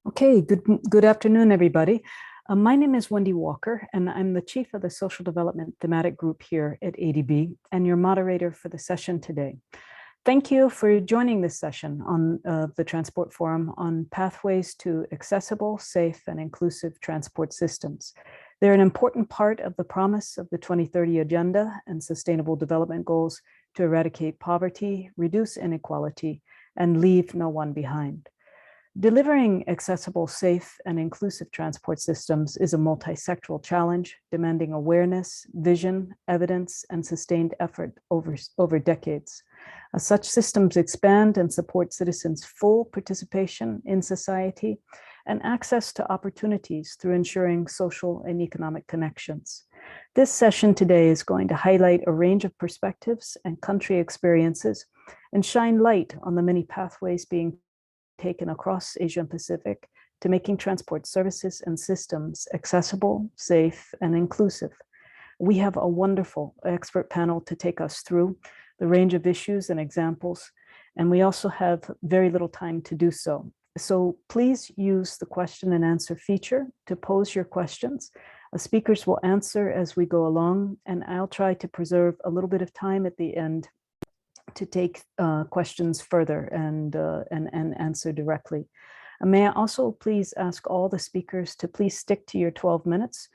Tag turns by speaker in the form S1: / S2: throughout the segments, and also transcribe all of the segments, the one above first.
S1: Okay, good afternoon, everybody. My name is Wendy Walker, and I'm the Chief of the Social Development Thematic Group here at ADB, and your moderator for the session today. Thank you for joining this session on the Transport Forum on pathways to accessible, safe, and inclusive transport systems. They're an important part of the promise of the 2030 Agenda and Sustainable Development Goals to eradicate poverty, reduce inequality, and leave no one behind. Delivering accessible, safe, and inclusive transport systems is a multi-sectoral challenge, demanding awareness, vision, evidence, and sustained effort over decades. Such systems expand and support citizens' full participation in society and access to opportunities through ensuring social and economic connections. This session today is going to highlight a range of perspectives and country experiences and shine light on the many pathways being taken across Asia and Pacific to making transport services and systems accessible, safe, and inclusive. We have a wonderful expert panel to take us through the range of issues and examples, and we also have very little time to do so. So please use the question and answer feature to pose your questions. Speakers will answer as we go along, and I'll try to preserve a little bit of time at the end to take questions further and answer directly. May I also please ask all the speakers to please stick to your 12 minutes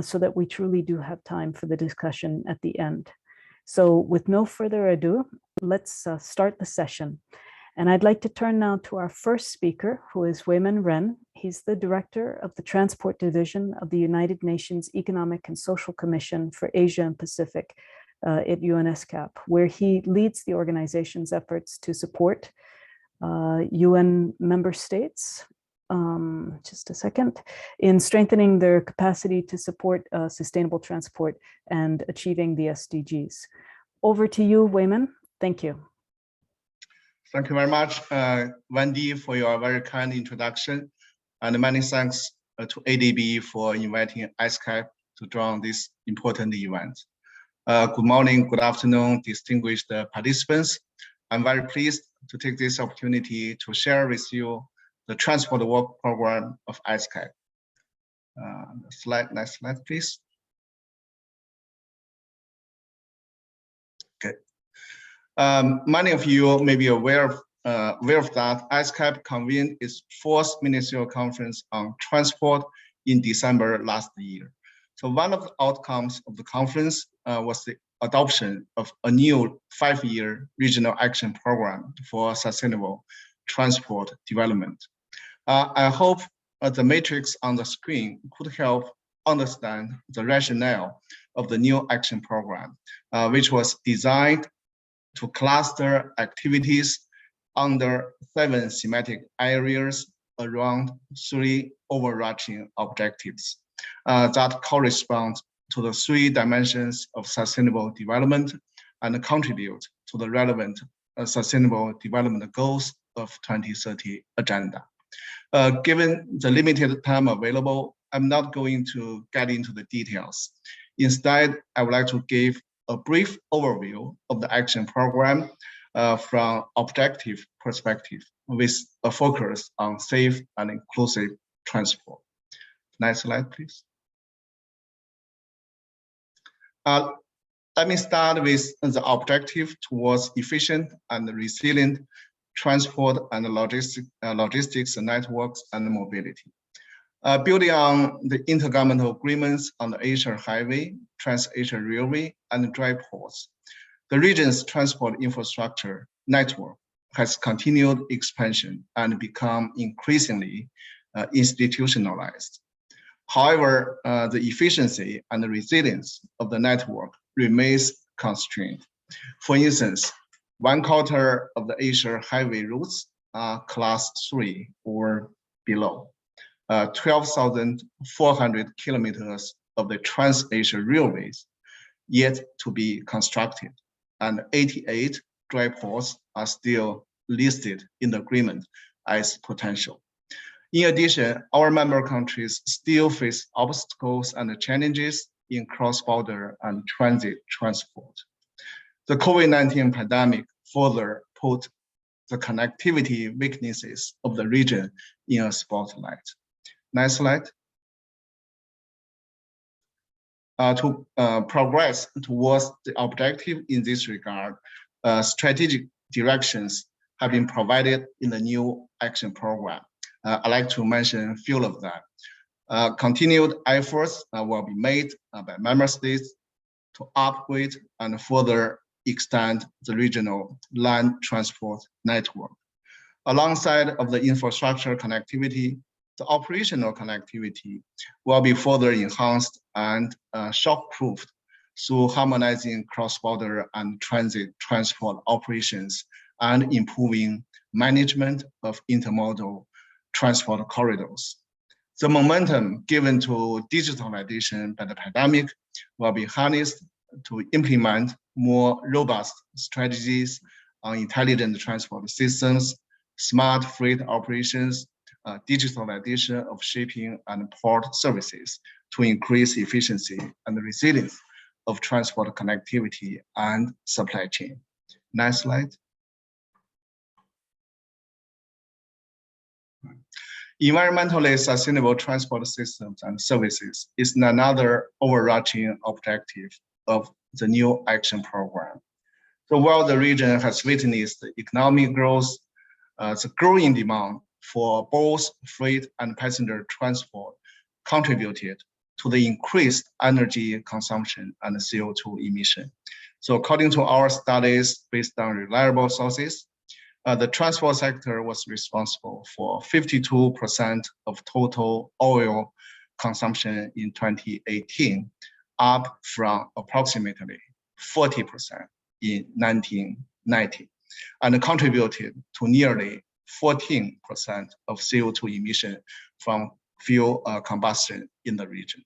S1: so that we truly do have time for the discussion at the end. So with no further ado, let's start the session. And I'd like to turn now to our first speaker, who is Weimin Ren. He's the director of the Transport Division of the United Nations Economic and Social Commission for Asia and Pacific, at UNESCAP, where he leads the organization's efforts to support UN member states, just a second, in strengthening their capacity to support sustainable transport and achieving the SDGs. Over to you, Weimin. Thank you.
S2: Thank you very much, Wendy, for your very kind introduction. And many thanks to ADB for inviting ISCAP to join this important event. Good morning, good afternoon, distinguished participants. I'm very pleased to take this opportunity to share with you the Transport Work Program of ISCAP. Next slide, please. Okay. Many of you may be aware of that ISCAP convened its fourth ministerial conference on transport in December last year. So one of the outcomes of the conference was the adoption of a new 5-year regional action program for sustainable transport development. I hope the matrix on the screen could help understand the rationale of the new action program, which was designed to cluster activities under 7 thematic areas around 3 overarching objectives that correspond to the 3 dimensions of sustainable development and contribute to the relevant sustainable development goals of 2030 agenda. Given the limited time available, I'm not going to get into the details. Instead, I would like to give a brief overview of the action program from objective perspective with a focus on safe and inclusive transport. Next slide, please. Let me start with the objective towards efficient and resilient transport and logistics networks and mobility. Building on the intergovernmental agreements on the Asia Highway, Trans-Asia Railway, and dry ports, the region's transport infrastructure network has continued expansion and become increasingly institutionalized. However, the efficiency and the resilience of the network remains constrained. For instance, 1/4 of the Asia highway routes are class 3 or below. 12,400 kilometers of the Trans-Asia railways yet to be constructed, and 88 dry ports are still listed in the agreement as potential. In addition, our member countries still face obstacles and challenges in cross-border and transit transport. The COVID-19 pandemic further put the connectivity weaknesses of the region in a spotlight. Next slide. To progress towards the objective in this regard, strategic directions have been provided in the new action program. I'd like to mention a few of them. Continued efforts will be made by member states to upgrade and further extend the regional land transport network. Alongside of the infrastructure connectivity, the operational connectivity will be further enhanced and shock-proofed through harmonizing cross-border and transit transport operations and improving management of intermodal transport corridors. The momentum given to digitalization by the pandemic will be harnessed to implement more robust strategies on intelligent transport systems, smart freight operations, digitalization of shipping and port services to increase efficiency and resilience of transport connectivity and supply chain. Next slide. Environmentally sustainable transport systems and services is another overarching objective of the new action program. So while the region has witnessed economic growth, the growing demand for both freight and passenger transport contributed to the increased energy consumption and CO2 emission. So according to our studies based on reliable sources, the transport sector was responsible for 52% of total oil consumption in 2018, up from approximately 40% in 1990, and contributed to nearly 14% of CO2 emission from fuel combustion in the region.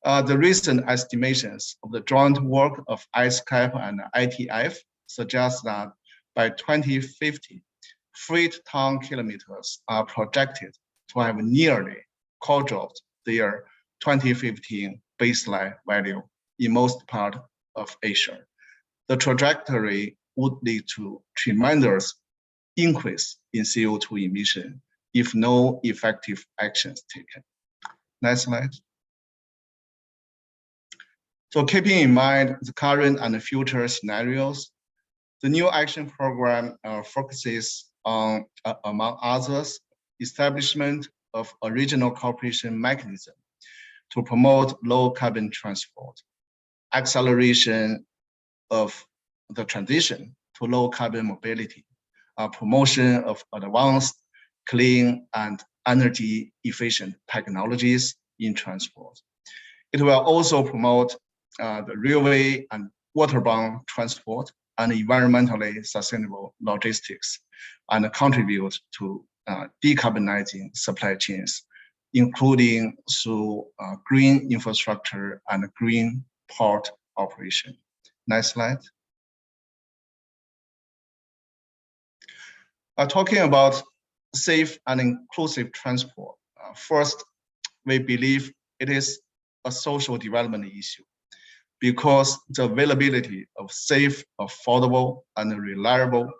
S2: The recent estimations of the joint work of ISCAP and ITF suggest that by 2050, freight ton kilometers are projected to have nearly quadrupled their 2015 baseline value in most parts of Asia. The trajectory would lead to tremendous increase in CO2 emission if no effective actions taken. Next slide. So keeping in mind the current and future scenarios, the new action program focuses on, among others, establishment of a regional cooperation mechanism to promote low carbon transport, acceleration of the transition to low carbon mobility, promotion of advanced, clean, and energy efficient technologies in transport. It will also promote the railway and waterborne transport and environmentally sustainable logistics, and contribute to decarbonizing supply chains, including through green infrastructure and green port operation. Next slide. Talking about safe and inclusive transport, first, we believe it is a social development issue, because the availability of safe, affordable, and reliable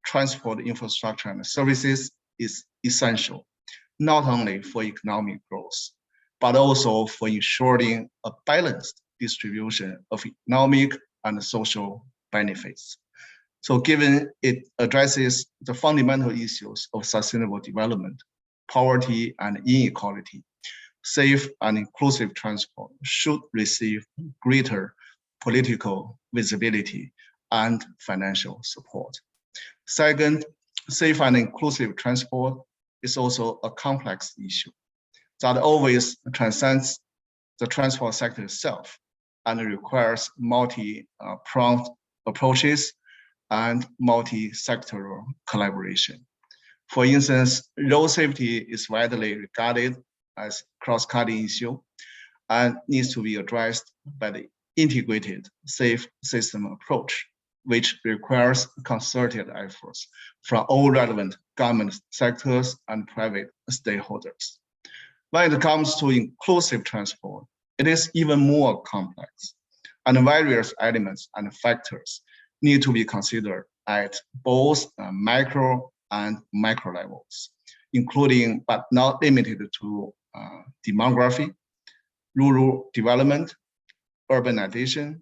S2: transport infrastructure and services is essential, not only for economic growth, but also for ensuring a balanced distribution of economic and social benefits. So given it addresses the fundamental issues of sustainable development, poverty and inequality, safe and inclusive transport should receive greater political visibility and financial support. Second, safe and inclusive transport is also a complex issue that always transcends the transport sector itself and requires multi-pronged approaches and multi-sectoral collaboration. For instance, road safety is widely regarded as cross-cutting issue and needs to be addressed by the integrated safe system approach, which requires concerted efforts from all relevant government sectors and private stakeholders. When it comes to inclusive transport, it is even more complex, and various elements and factors need to be considered at both micro and macro levels, including but not limited to demography, rural development, urbanization,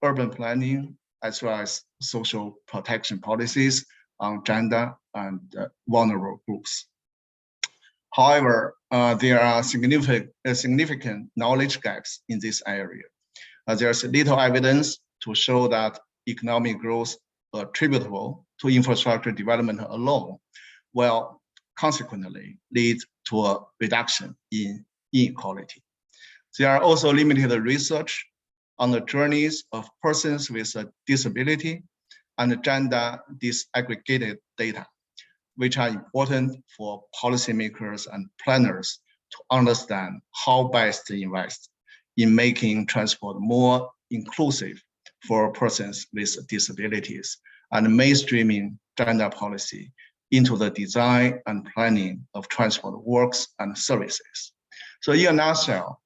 S2: urban planning, as well as social protection policies on gender and vulnerable groups. However, there are significant knowledge gaps in this area. There's little evidence to show that economic growth attributable to infrastructure development alone will consequently lead to a reduction in inequality. There are also limited research on the journeys of persons with a disability and gender disaggregated data, which are important for policymakers and planners to understand how best to invest in making transport more inclusive for persons with disabilities and mainstreaming gender policy into the design and planning of transport works and services. So in a nutshell,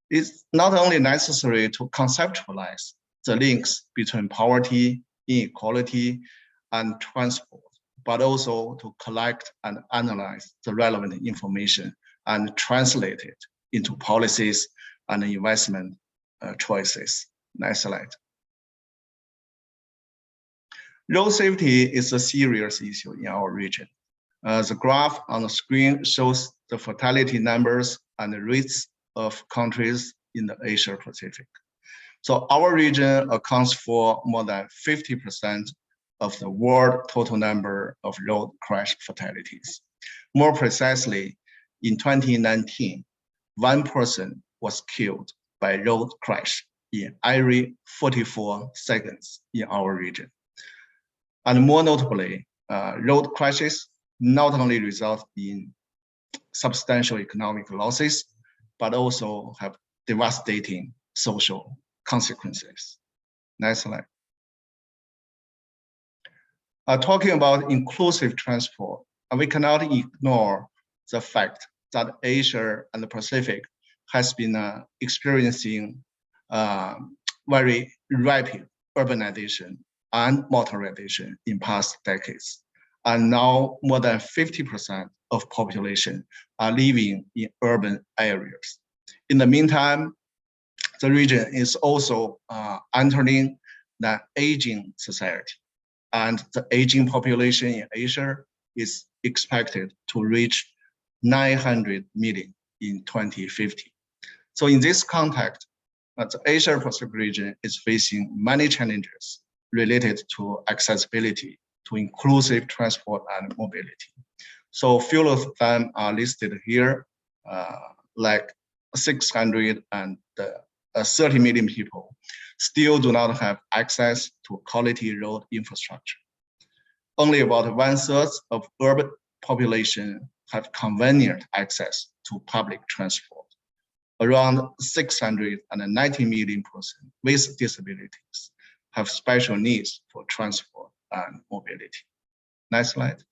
S2: it's not only necessary to conceptualize the links between poverty, inequality, and transport, but also to collect and analyze the relevant information and translate it into policies and investment choices. Next slide. Road safety is a serious issue in our region. The graph on the screen shows the fatality numbers and the rates of countries in the Asia Pacific. So our region accounts for more than 50% of the world total number of road crash fatalities. More precisely, in 2019, 1 person was killed by road crash in every 44 seconds in our region. And more notably, road crashes not only result in substantial economic losses, but also have devastating social consequences. Next slide. Talking about inclusive transport, we cannot ignore the fact that Asia and the Pacific has been experiencing very rapid urbanization and motorization in past decades. And now more than 50% of population are living in urban areas. In the meantime, the region is also entering the aging society, and the aging population in Asia is expected to reach 900 million in 2050. So in this context, the Asia Pacific region is facing many challenges related to accessibility, to inclusive transport and mobility. So few of them are listed here, like 630 million people still do not have access to quality road infrastructure. Only about 1/3 of urban population have convenient access to public transport. Around 690 million persons with disabilities have special needs for transport and mobility. Next slide.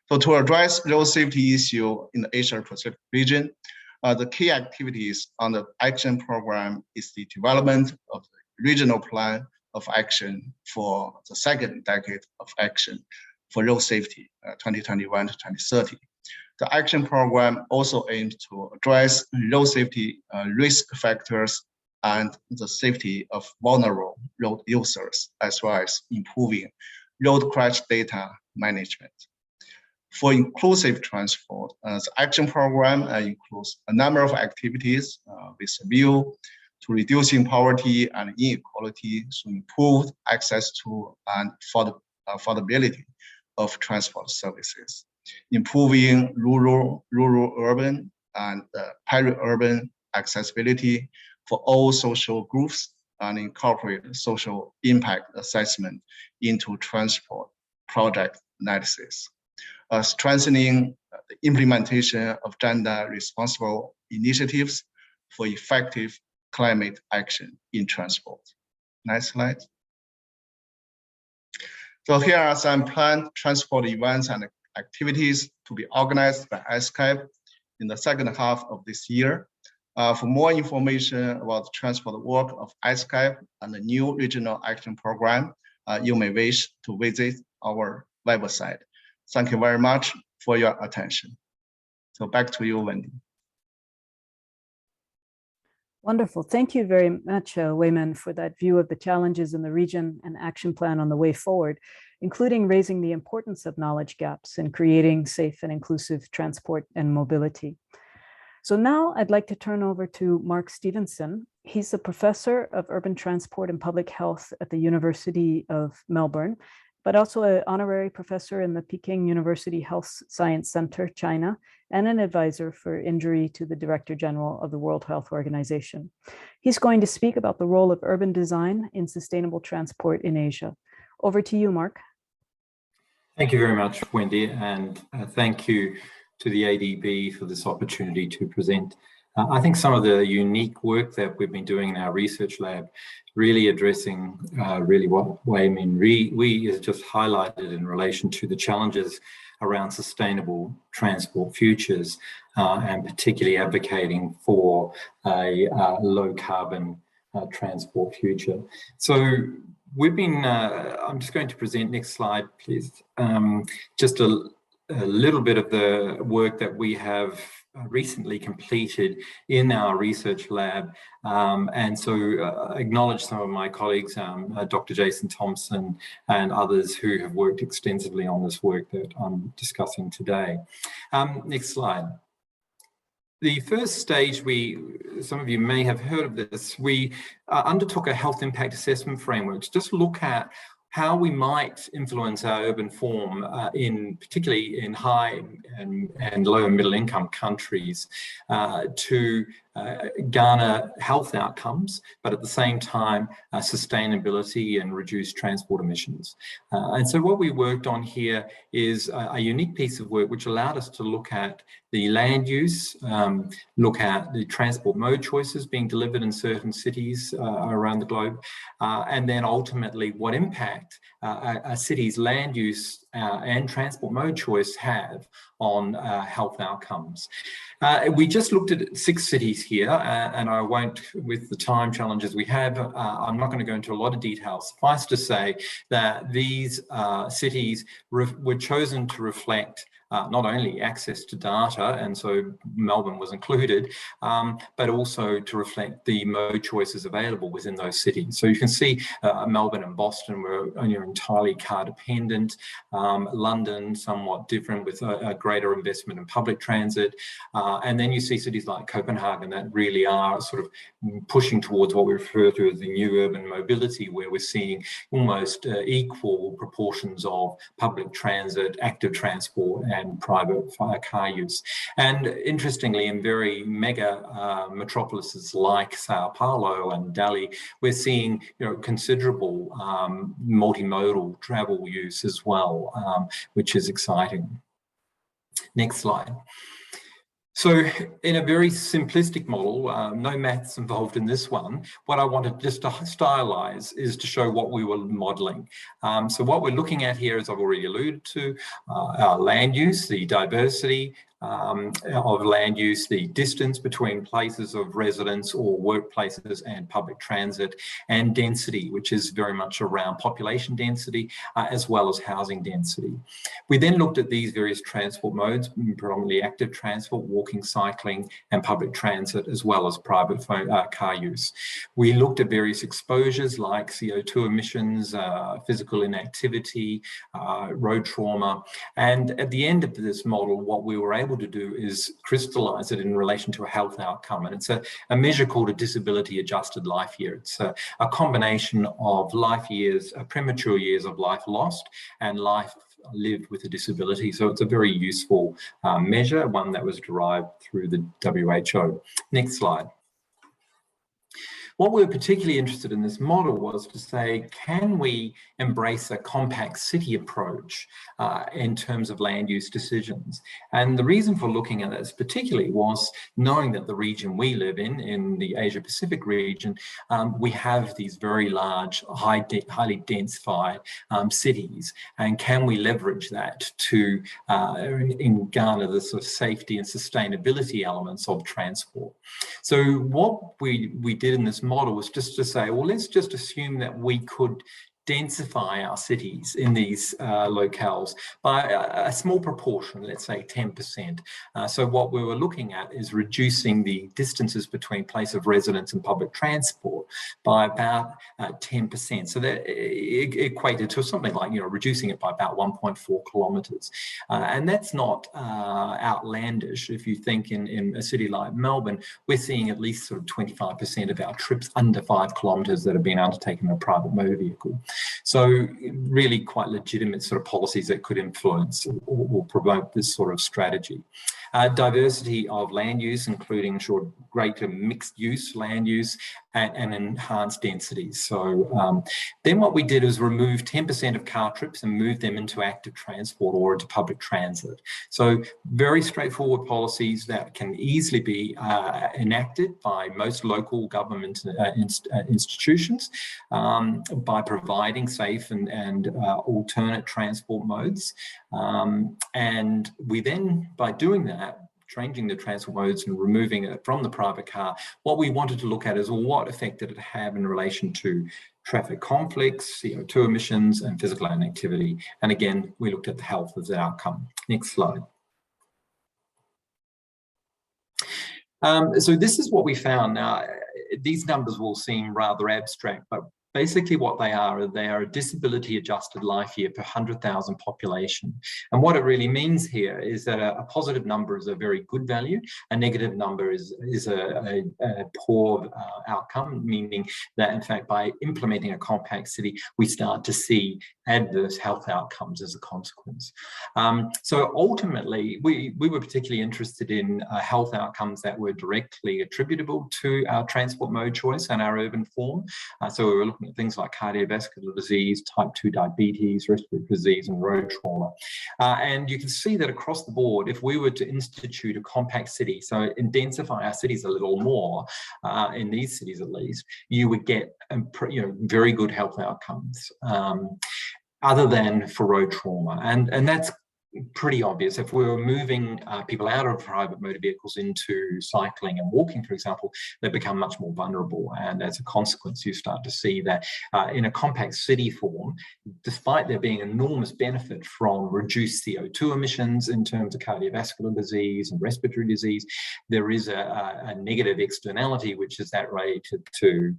S2: So to address road safety issue in the Asia Pacific region, the key activities on the action program is the development of the regional plan of action for the second decade of action for road safety, 2021 to 2030. The action program also aims to address road safety risk factors and the safety of vulnerable road users, as well as improving road crash data management. For inclusive transport, the action program includes a number of activities with a view to reducing poverty and inequality through improved access to and affordability of transport services, improving rural, urban, and peri-urban accessibility for all social groups, and incorporate social impact assessment into transport project analysis. Strengthening the implementation of gender responsible initiatives for effective climate action in transport. Next slide. So here are some planned transport events and activities to be organized by ISCAP in the second half of this year. For more information about the transport work of ISCAP and the new regional action program, you may wish to visit our website. Thank you very much for your attention. So back to you, Wendy.
S1: Wonderful. Thank you very much, Wayman, for that view of the challenges in the region and action plan on the way forward, including raising the importance of knowledge gaps and creating safe and inclusive transport and mobility. So now I'd like to turn over to Mark Stevenson. He's a professor of urban transport and public health at the University of Melbourne, but also an honorary professor in the Peking University Health Science Center, China, and an advisor for injury to the Director General of the World Health Organization. He's going to speak about the role of urban design in sustainable transport in Asia. Over to you, Mark.
S3: Thank you very much, Wendy, and thank you to the ADB for this opportunity to present. I think some of the unique work that we've been doing in our research lab, really addressing really what Wayman we has just highlighted in relation to the challenges around sustainable transport futures, and particularly advocating for a low carbon transport future. So we've been, I'm just going to present, next slide, please, just a little bit of the work that we have recently completed in our research lab, and so acknowledge some of my colleagues, Dr. Jason Thompson and others who have worked extensively on this work that I'm discussing today. Next slide. The first stage, some of you may have heard of this, we undertook a health impact assessment framework to just look at how we might influence our urban form, particularly in high and low and middle income countries, to garner health outcomes, but at the same time, sustainability and reduce transport emissions. And so what we worked on here is a unique piece of work which allowed us to look at the land use, look at the transport mode choices being delivered in certain cities around the globe, and then ultimately what impact a city's land use and transport mode choice have on health outcomes. We just looked at 6 cities here, and I won't, with the time challenges we have, I'm not going to go into a lot of detail. Suffice to say that these cities were chosen to reflect not only access to data, and so Melbourne was included, but also to reflect the mode choices available within those cities. So you can see Melbourne and Boston were entirely car dependent, London somewhat different with a greater investment in public transit, and then you see cities like Copenhagen that really are sort of pushing towards what we refer to as the new urban mobility, where we're seeing almost equal proportions of public transit, active transport, and private car use. And interestingly, in very mega metropolises like Sao Paulo and Delhi, we're seeing considerable multimodal travel use as well, which is exciting. Next slide. So in a very simplistic model, no maths involved in this one, what I wanted just to stylize is to show what we were modeling. So what we're looking at here, as I've already alluded to, our land use, the diversity of land use, the distance between places of residence or workplaces and public transit, and density, which is very much around population density as well as housing density. We then looked at these various transport modes, predominantly active transport, walking, cycling, and public transit, as well as private car use. We looked at various exposures like CO2 emissions, physical inactivity, road trauma, and at the end of this model, what we were able to do is crystallize it in relation to a health outcome, and it's a measure called a disability adjusted life year. It's a combination of life years, premature years of life lost and life lived with a disability. So it's a very useful measure, one that was derived through the WHO. Next slide. What we were particularly interested in this model was to say, can we embrace a compact city approach in terms of land use decisions? And the reason for looking at this particularly was knowing that the region we live in the Asia Pacific region, we have these very large, highly densified cities. And can we leverage that to garner the sort of safety and sustainability elements of transport? So what we did in this model was just to say, well, let's just assume that we could densify our cities in these locales by a small proportion, let's say 10%. So what we were looking at is reducing the distances between place of residence and public transport by about 10%. So that equated to something like, reducing it by about 1.4 kilometres. And that's not outlandish. If you think in a city like Melbourne, we're seeing at least sort of 25% of our trips under 5 kilometres that have been undertaken in a private motor vehicle. So really quite legitimate sort of policies that could influence or promote this sort of strategy. Diversity of land use, including greater mixed use land use and enhanced densities. So then what we did is remove 10% of car trips and move them into active transport or into public transit. So very straightforward policies that can easily be enacted by most local government institutions by providing safe and alternate transport modes. And we then, by doing that, changing the transport modes and removing it from the private car, what we wanted to look at is, well, what effect did it have in relation to traffic conflicts, CO2 emissions, and physical inactivity? And again, we looked at the health of the outcome. Next slide. So this is what we found. Now, these numbers will seem rather abstract, but basically what they are a disability adjusted life year per 100,000 population. And what it really means here is that a positive number is a very good value, a negative number is a poor outcome, meaning that in fact by implementing a compact city, we start to see adverse health outcomes as a consequence. So ultimately, we were particularly interested in health outcomes that were directly attributable to our transport mode choice and our urban form. So we were looking at things like cardiovascular disease, type 2 diabetes, respiratory disease, and road trauma. And you can see that across the board, if we were to institute a compact city, so densify our cities a little more, in these cities at least, you would get very good health outcomes, other than for road trauma. And that's pretty obvious. If we were moving people out of private motor vehicles into cycling and walking, for example, they become much more vulnerable. And as a consequence, you start to see that in a compact city form, despite there being enormous benefit from reduced CO2 emissions in terms of cardiovascular disease and respiratory disease, there is a negative externality, which is that related to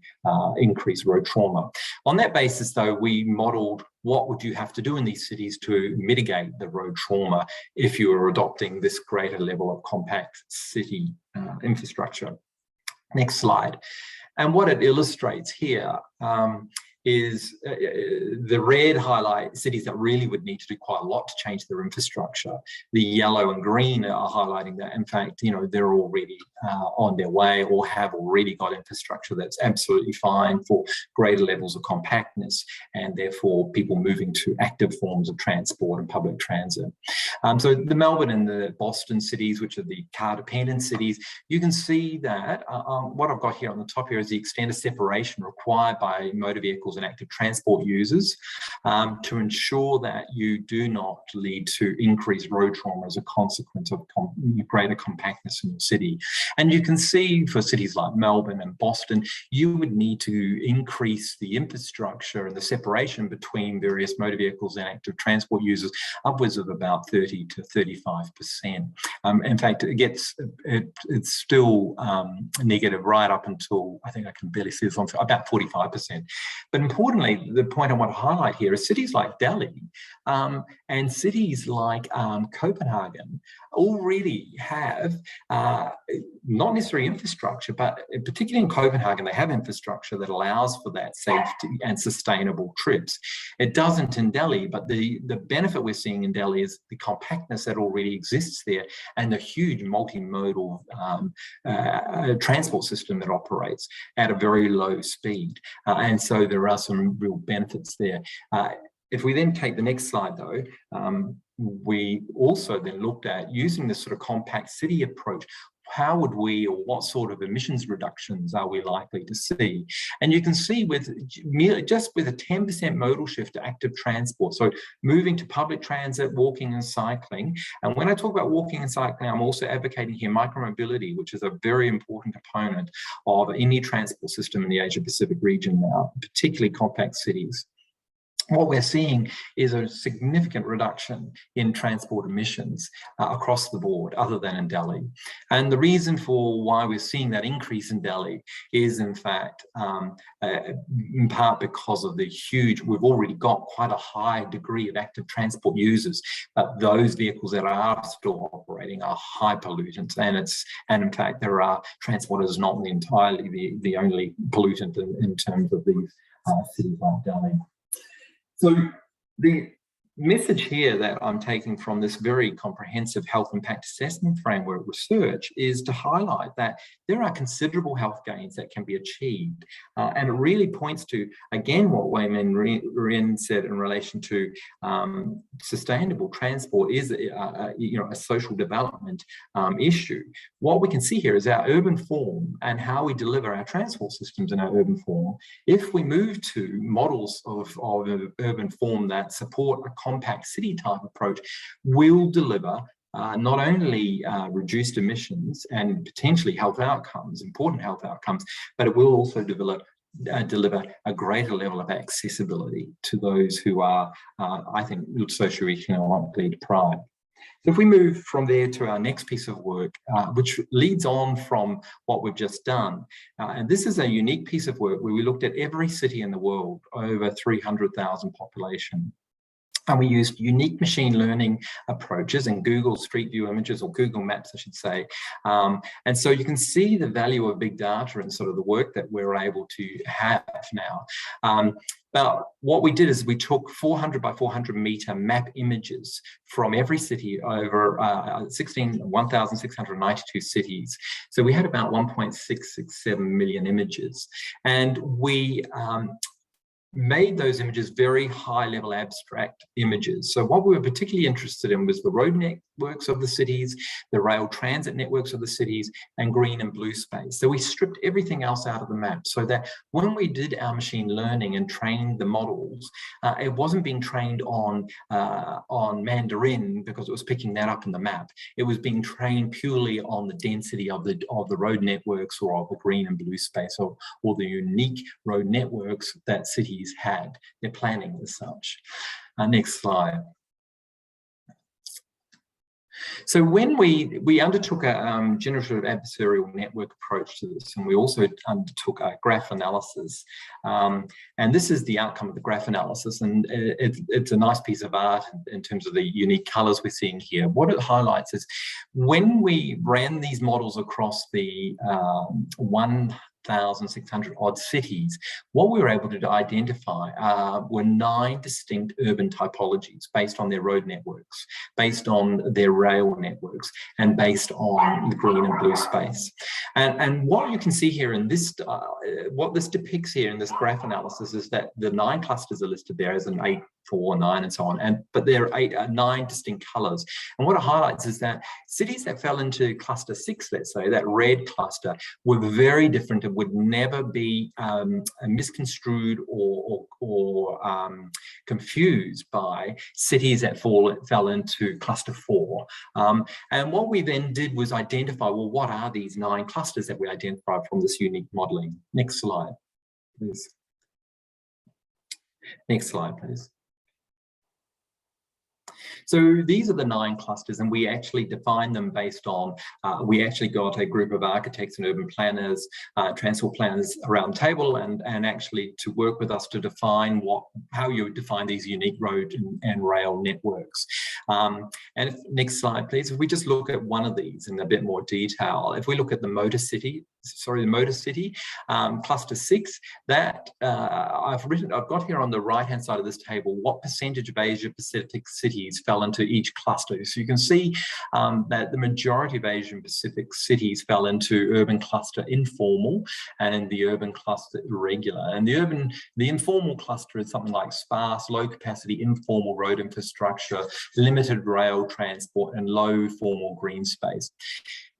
S3: increased road trauma. On that basis, though, we modelled what would you have to do in these cities to mitigate the road trauma if you were adopting this greater level of compact city infrastructure. Next slide. And what it illustrates here is the red highlight cities that really would need to do quite a lot to change their infrastructure. The yellow and green are highlighting that, in fact, they're already on their way or have already got infrastructure that's absolutely fine for greater levels of compactness, and therefore people moving to active forms of transport and public transit. So the Melbourne and the Boston cities, which are the car-dependent cities, you can see that what I've got here on the top here is the extent of separation required by motor vehicles and active transport users to ensure that you do not lead to increased road trauma as a consequence of greater compactness in your city. And you can see for cities like Melbourne and Boston, you would need to increase the infrastructure and the separation between various motor vehicles and active transport users upwards of about 30 to 35%. In fact, it's still negative right up until, I think I can barely see this on, about 45%. But importantly, the point I want to highlight here is cities like Delhi and cities like Copenhagen already have not necessarily infrastructure, but particularly in Copenhagen, they have infrastructure that allows for that safety and sustainable trips. It doesn't in Delhi, but the benefit we're seeing in Delhi is the compactness that already exists there and the huge multimodal transport system that operates at a very low speed. And so there are some real benefits there. If we then take the next slide, though, we also then looked at using this sort of compact city approach. How would we, or what sort of emissions reductions are we likely to see? And you can see just with a 10% modal shift to active transport, so moving to public transit, walking and cycling. And when I talk about walking and cycling, I'm also advocating here micromobility, which is a very important component of any transport system in the Asia Pacific region now, particularly compact cities. what we're seeing is a significant reduction in transport emissions across the board, other than in Delhi. And the reason for why we're seeing that increase in Delhi is, in fact, in part because of the huge, we've already got quite a high degree of active transport users, but those vehicles that are still operating are high pollutants, and in fact, there are transporters not entirely the only pollutant in terms of these cities like Delhi. So the message here that I'm taking from this very comprehensive health impact assessment framework research is to highlight that there are considerable health gains that can be achieved. And it really points to, again, what Wei Min Ren said in relation to sustainable transport is a social development issue. What we can see here is our urban form and how we deliver our transport systems in our urban form. If we move to models of urban form that support a compact city type approach, will deliver not only reduced emissions and potentially health outcomes, important health outcomes, but it will also deliver a greater level of accessibility to those who are, I think, socioeconomically deprived. So if we move from there to our next piece of work, which leads on from what we've just done, and this is a unique piece of work where we looked at every city in the world, over 300,000 population. And we used unique machine learning approaches and Google Street View images, or Google Maps, I should say. And so you can see the value of big data and sort of the work that we're able to have now. But what we did is we took 400 by 400 meter map images from every city over 1,692 cities. So we had about 1.667 million images. And we made those images very high level abstract images. So what we were particularly interested in was the road networks of the cities, the rail transit networks of the cities, and green and blue space. So we stripped everything else out of the map so that when we did our machine learning and trained the models, it wasn't being trained on Mandarin because it was picking that up in the map. It was being trained purely on the density of the road networks, or of the green and blue space, or the unique road networks that cities had. Their planning as such. Next slide. So when we undertook a generative adversarial network approach to this, and we also undertook a graph analysis, and this is the outcome of the graph analysis, and it's a nice piece of art in terms of the unique colors we're seeing here. What it highlights is when we ran these models across the 1,600 odd cities, what we were able to identify were 9 distinct urban typologies based on their road networks, based on their rail networks, and based on the green and blue space. And what you can see here in this, what this depicts here in this graph analysis is that the 9 clusters are listed there as an 8, 4, 9, and so on, but there are 9 distinct colors. And what it highlights is that cities that fell into cluster 6, let's say, that red cluster, were very different and would never be misconstrued or confused by cities that fell into cluster 4. And what we then did was identify, well, what are these 9 clusters that we identified from this unique modeling? Next slide, please. Next slide, please. So these are the 9 clusters, and we actually define them based on, we actually got a group of architects and urban planners, transport planners around the table, and actually to work with us to define how you would define these unique road and rail networks. And next slide, please. If we just look at one of these in a bit more detail, if we look at the Motor City, cluster 6, that I've got here on the right-hand side of this table what percentage of Asia-Pacific cities fell into each cluster. So you can see that the majority of Asian Pacific cities fell into urban cluster informal, and the urban cluster irregular. And the informal cluster is something like sparse, low-capacity informal road infrastructure, limited rail transport, and low formal green space.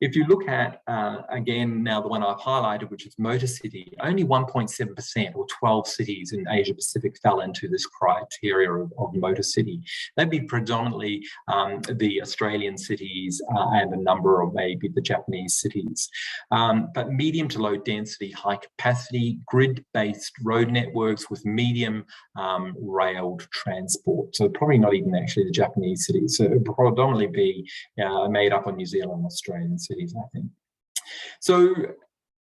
S3: If you look at, again, now the one I've highlighted, which is Motor City, only 1.7% or 12 cities in Asia Pacific fell into this criteria of Motor City. They'd be predominantly the Australian cities and a number of maybe the Japanese cities. But medium to low density, high capacity, grid-based road networks with medium railed transport. So probably not even actually the Japanese cities. So it would predominantly be made up of New Zealand and Australian cities, I think. So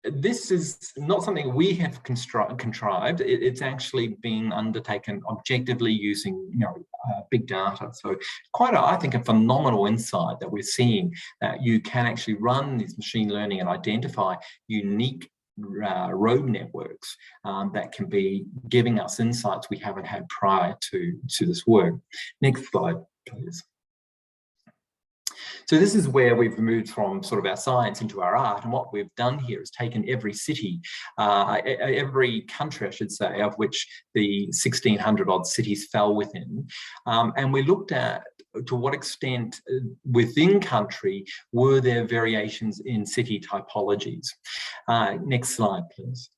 S3: this is not something we have contrived. It's actually being undertaken objectively using, big data. So quite, I think, a phenomenal insight that we're seeing that you can actually run this machine learning and identify unique road networks that can be giving us insights we haven't had prior to this work. Next slide, please. So this is where we've moved from sort of our science into our art, and what we've done here is taken every city, every country, I should say, of which the 1,600 odd cities fell within, and we looked at to what extent within country were there variations in city typologies. Next slide, please.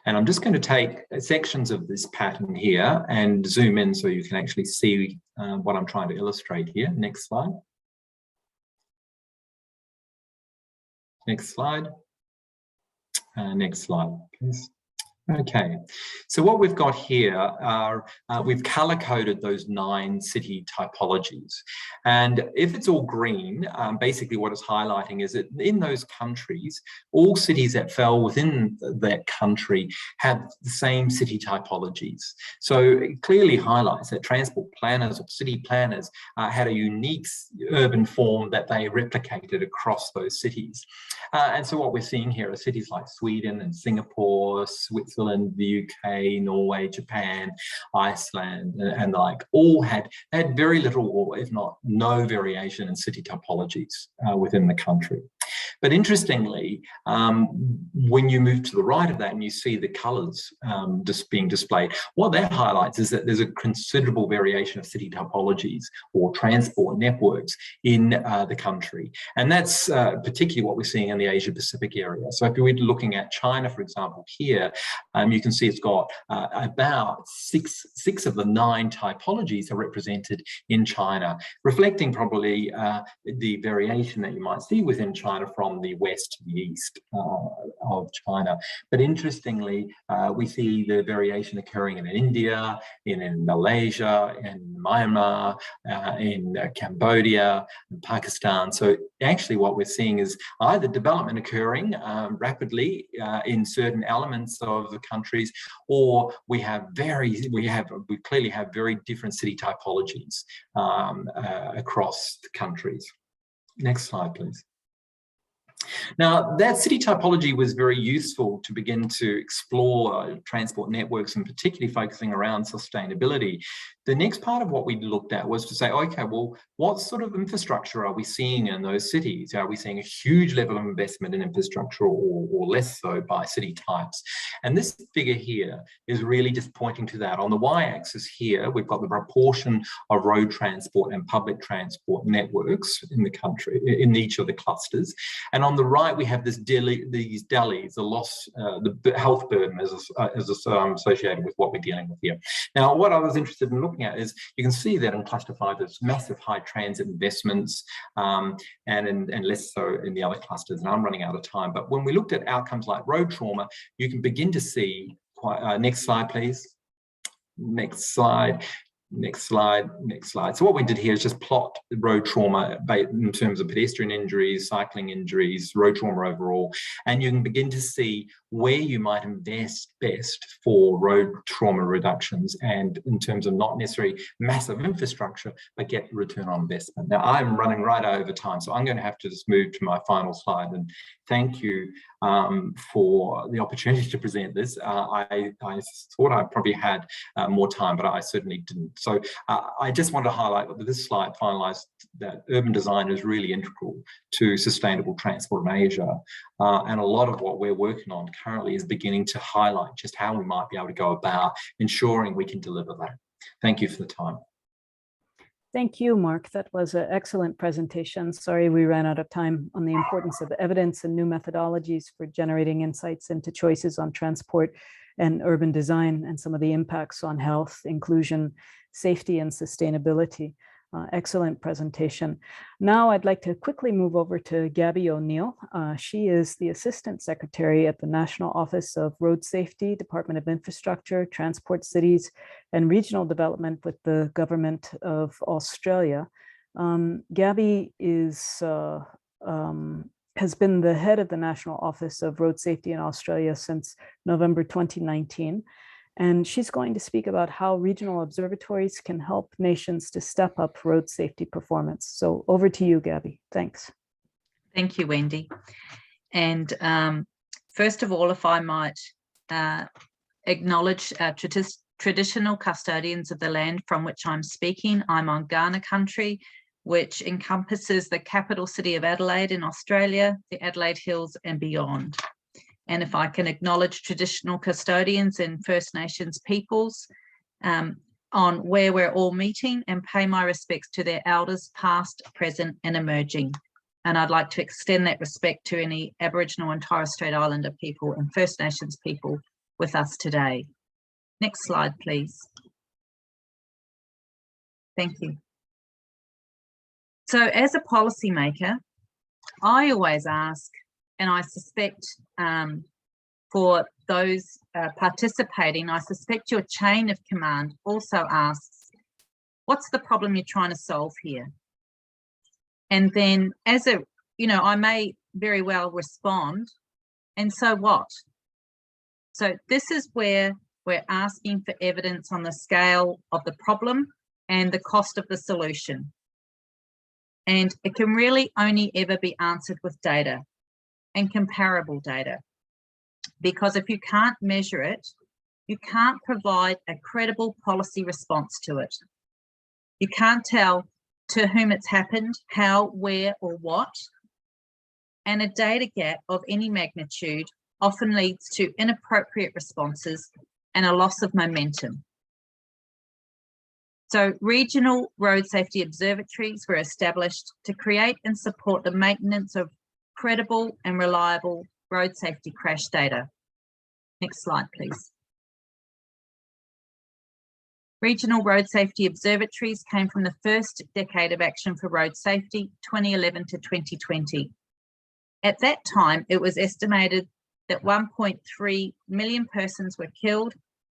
S3: And I'm just going to take sections of this pattern here and zoom in so you can actually see what I'm trying to illustrate here. Next slide. Next slide. Next slide, please. Okay, so what we've got here are, we've color-coded those 9 city typologies. And if it's all green, basically what it's highlighting is that in those countries, all cities that fell within that country have the same city typologies. So it clearly highlights that transport planners or city planners had a unique urban form that they replicated across those cities. And so what we're seeing here are cities like Sweden and Singapore, Switzerland, the UK, Norway, Japan, Iceland, and the like, all had very little, or if not no, variation in city typologies within the country. But interestingly, when you move to the right of that and you see the colours just being displayed, what that highlights is that there's a considerable variation of city typologies or transport networks in the country. And that's particularly what we're seeing in the Asia Pacific area. So if we're looking at China, for example, here, you can see it's got about six of the 9 typologies are represented in China, reflecting probably the variation that you might see within China from the west to the east of China. But interestingly, we see the variation occurring in India, in Malaysia, in Myanmar, in Cambodia, in Pakistan. So actually what we're seeing is either development occurring rapidly in certain elements of the countries, or we clearly have very different city typologies across the countries. Next slide, please. Now, that city typology was very useful to begin to explore transport networks, and particularly focusing around sustainability. The next part of what we looked at was to say, okay, well, what sort of infrastructure are we seeing in those cities? Are we seeing a huge level of investment in infrastructure, or less so by city types? And this figure here is really just pointing to that. On the y-axis here, we've got the proportion of road transport and public transport networks in the country, in each of the clusters. And on the right, we have these delis, the loss, the health burden as associated with what we're dealing with here. Now, what I was interested in looking at is, you can see that in cluster 5, there's massive high transit investments, and less so in the other clusters. And I'm running out of time. But when we looked at outcomes like road trauma, you can begin to see, next slide, please. Next slide. Next slide, next slide. So what we did here is just plot the road trauma in terms of pedestrian injuries, cycling injuries, road trauma overall, and you can begin to see where you might invest best for road trauma reductions, and in terms of not necessarily massive infrastructure, but get return on investment. Now, I'm running right over time, so I'm going to have to just move to my final slide, and thank you for the opportunity to present this. I thought I probably had more time, but I certainly didn't. So I just want to highlight that this slide finalised that urban design is really integral to sustainable transport in Asia. And a lot of what we're working on currently is beginning to highlight just how we might be able to go about ensuring we can deliver that. Thank you for the time.
S1: Thank you, Mark. That was an excellent presentation. Sorry we ran out of time on the importance of evidence and new methodologies for generating insights into choices on transport and urban design and some of the impacts on health, inclusion, safety, and sustainability. Excellent presentation. Now I'd like to quickly move over to Gabby O'Neill. She is the Assistant Secretary at the National Office of Road Safety, Department of Infrastructure, Transport, Cities, and Regional Development with the Government of Australia. Gabby is has been the head of the National Office of Road Safety in Australia since November 2019. And she's going to speak about how regional observatories can help nations to step up road safety performance. So over to you, Gabby. Thanks.
S4: Thank you, Wendy. And first of all, if I might acknowledge traditional custodians of the land from which I'm speaking. I'm on Kaurna country, which encompasses the capital city of Adelaide in Australia, the Adelaide Hills and beyond. And if I can acknowledge traditional custodians and First Nations peoples on where we're all meeting, and pay my respects to their elders past, present and emerging. And I'd like to extend that respect to any Aboriginal and Torres Strait Islander people and First Nations people with us today. Next slide, please. Thank you. So as a policymaker, I always ask, and I suspect for those participating, I suspect your chain of command also asks, what's the problem you're trying to solve here? And then as a, I may very well respond, and so what? So this is where we're asking for evidence on the scale of the problem and the cost of the solution. And it can really only ever be answered with data and comparable data. Because if you can't measure it, you can't provide a credible policy response to it. You can't tell to whom it's happened, how, where, or what. And a data gap of any magnitude often leads to inappropriate responses and a loss of momentum. So regional road safety observatories were established to create and support the maintenance of credible and reliable road safety crash data. Next slide, please. Regional road safety observatories came from the first decade of action for road safety, 2011 to 2020. At that time, it was estimated that 1.3 million persons were killed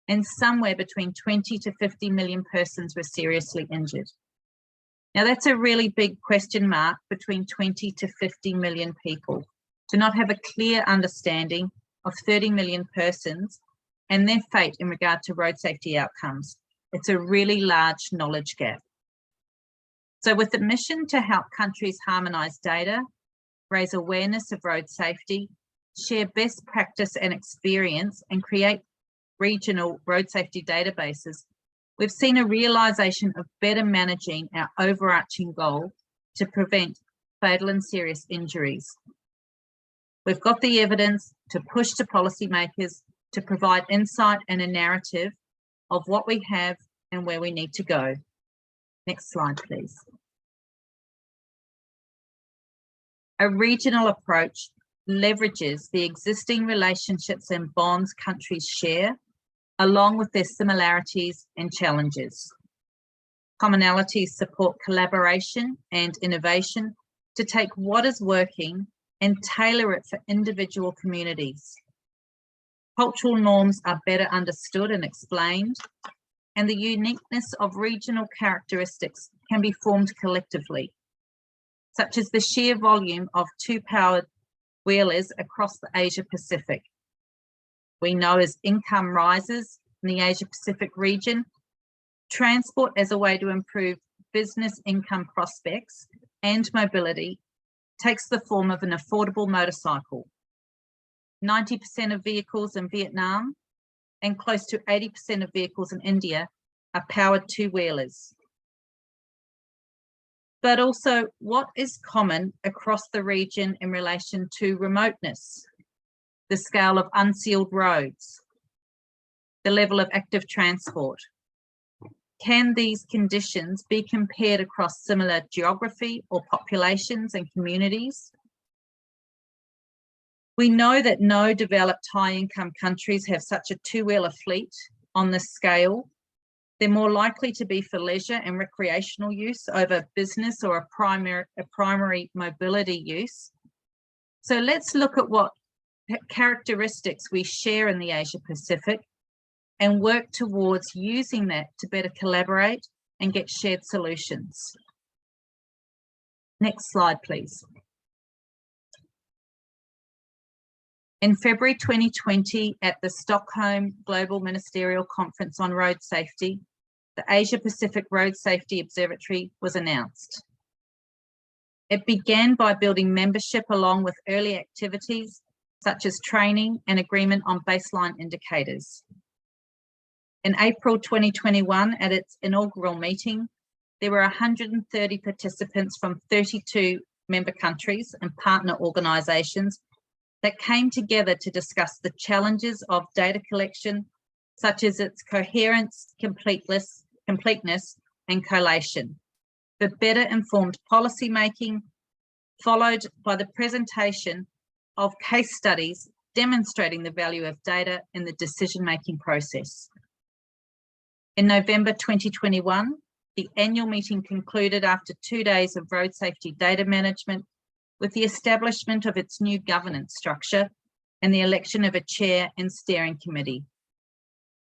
S4: and somewhere between 20 to 50 million persons were seriously injured. Now that's a really big question mark between 20 to 50 million people. To not have a clear understanding of 30 million persons and their fate in regard to road safety outcomes. It's a really large knowledge gap. So with the mission to help countries harmonise data, raise awareness of road safety, share best practice and experience, and create regional road safety databases, we've seen a realisation of better managing our overarching goal to prevent fatal and serious injuries. We've got the evidence to push to policymakers to provide insight and a narrative of what we have and where we need to go. Next slide, please. A regional approach leverages the existing relationships and bonds countries share, along with their similarities and challenges. Commonalities support collaboration and innovation to take what is working and tailor it for individual communities. Cultural norms are better understood and explained, and the uniqueness of regional characteristics can be formed collectively, such as the sheer volume of two-powered wheelers across the Asia Pacific. We know as income rises in the Asia Pacific region, transport as a way to improve business income prospects and mobility takes the form of an affordable motorcycle. 90% of vehicles in Vietnam and close to 80% of vehicles in India are powered two-wheelers. But also, what is common across the region in relation to remoteness, the scale of unsealed roads, the level of active transport, can these conditions be compared across similar geography or populations and communities? We know that no developed high-income countries have such a two-wheeler fleet on this scale. They're more likely to be for leisure and recreational use over business or a primary mobility use. So let's look at what characteristics we share in the Asia Pacific and work towards using that to better collaborate and get shared solutions. Next slide, please. In February 2020, at the Stockholm Global Ministerial Conference on Road Safety, the Asia Pacific Road Safety Observatory was announced. It began by building membership along with early activities such as training and agreement on baseline indicators. In April 2021, at its inaugural meeting, there were 130 participants from 32 member countries and partner organisations that came together to discuss the challenges of data collection, such as its coherence, completeness, and collation, for better informed policy making, followed by the presentation of case studies demonstrating the value of data in the decision-making process. In November 2021, the annual meeting concluded after 2 days of road safety data management with the establishment of its new governance structure and the election of a chair and steering committee.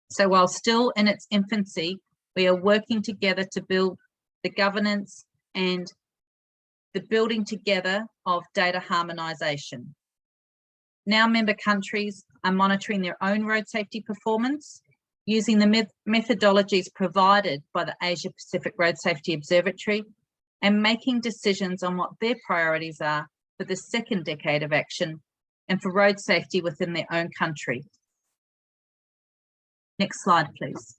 S4: So while still in its infancy, we are working together to build the governance and the building together of data harmonisation. Now member countries are monitoring their own road safety performance using the methodologies provided by the Asia Pacific Road Safety Observatory and making decisions on what their priorities are for the second decade of action and for road safety within their own country. Next slide, please.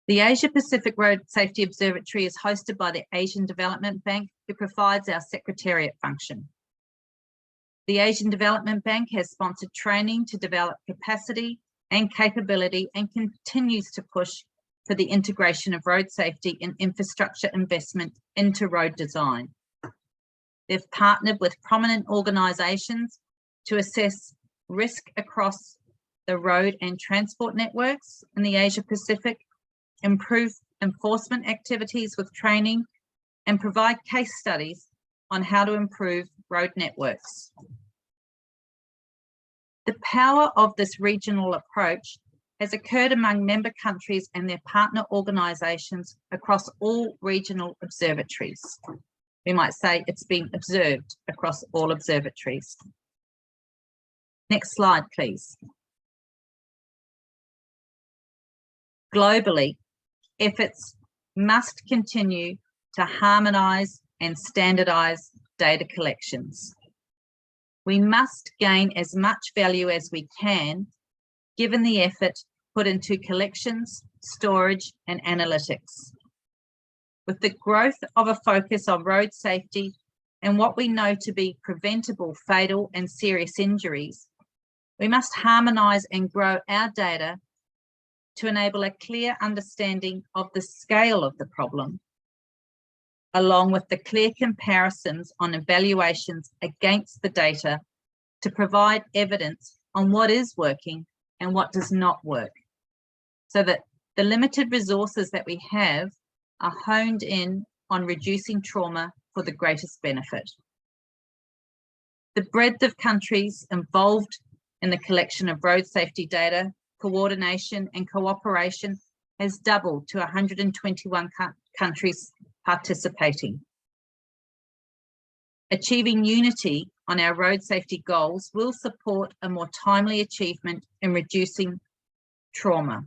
S4: The Asia Pacific Road Safety Observatory is hosted by the Asian Development Bank, who provides our secretariat function. The Asian Development Bank has sponsored training to develop capacity and capability and continues to push for the integration of road safety and infrastructure investment into road design. They've partnered with prominent organisations to assess risk across the road and transport networks in the Asia Pacific, improve enforcement activities with training, and provide case studies on how to improve road networks. The power of this regional approach has occurred among member countries and their partner organisations across all regional observatories. We might say it's been observed across all observatories. Next slide, please. Globally, efforts must continue to harmonise and standardise data collections. We must gain as much value as we can, given the effort put into collections, storage, and analytics. With the growth of a focus on road safety and what we know to be preventable fatal and serious injuries, we must harmonise and grow our data to enable a clear understanding of the scale of the problem, along with the clear comparisons on evaluations against the data to provide evidence on what is working and what does not work, so that the limited resources that we have are honed in on reducing trauma for the greatest benefit. The breadth of countries involved in the collection of road safety data, coordination and cooperation has doubled to 121 countries participating. Achieving unity on our road safety goals will support a more timely achievement in reducing trauma.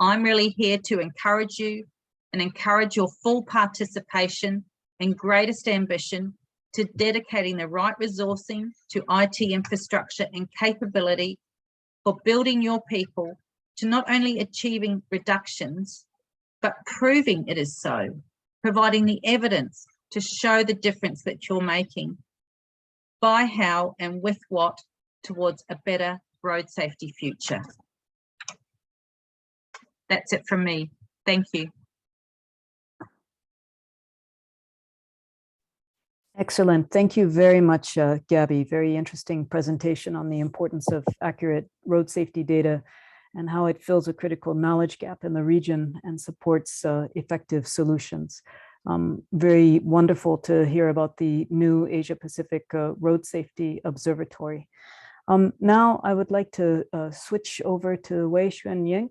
S4: I'm really here to encourage you and encourage your full participation and greatest ambition to dedicating the right resourcing to IT infrastructure and capability for building your people to not only achieving reductions, but proving it is so, providing the evidence to show the difference that you're making by how and with what towards a better road safety future. That's it from me. Thank you.
S1: Excellent. Thank you very much, Gabby. Very interesting presentation on the importance of accurate road safety data and how it fills a critical knowledge gap in the region and supports effective solutions. Very wonderful to hear about the new Asia Pacific Road Safety Observatory. Now I would like to switch over to Wei Xuan Ying,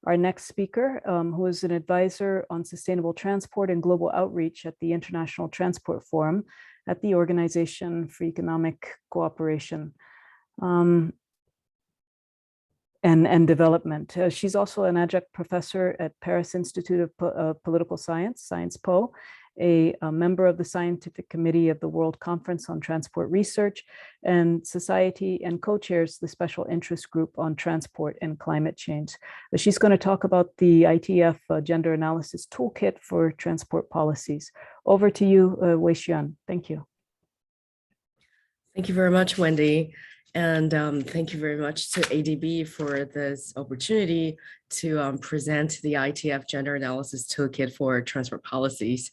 S1: our next speaker, who is an advisor on sustainable transport and global outreach at the International Transport Forum at the Organization for Economic Cooperation and Development. She's also an adjunct professor at Paris Institute of Political Science, Sciences Po, a member of the Scientific Committee of the World Conference on Transport Research and Society, and co-chairs the Special Interest Group on Transport and Climate Change. She's going to talk about the ITF Gender Analysis Toolkit for Transport Policies. Over to you, Wei Xuan. Thank you.
S5: Thank you very much, Wendy. And thank you very much to ADB for this opportunity to present the ITF Gender Analysis Toolkit for Transport Policies.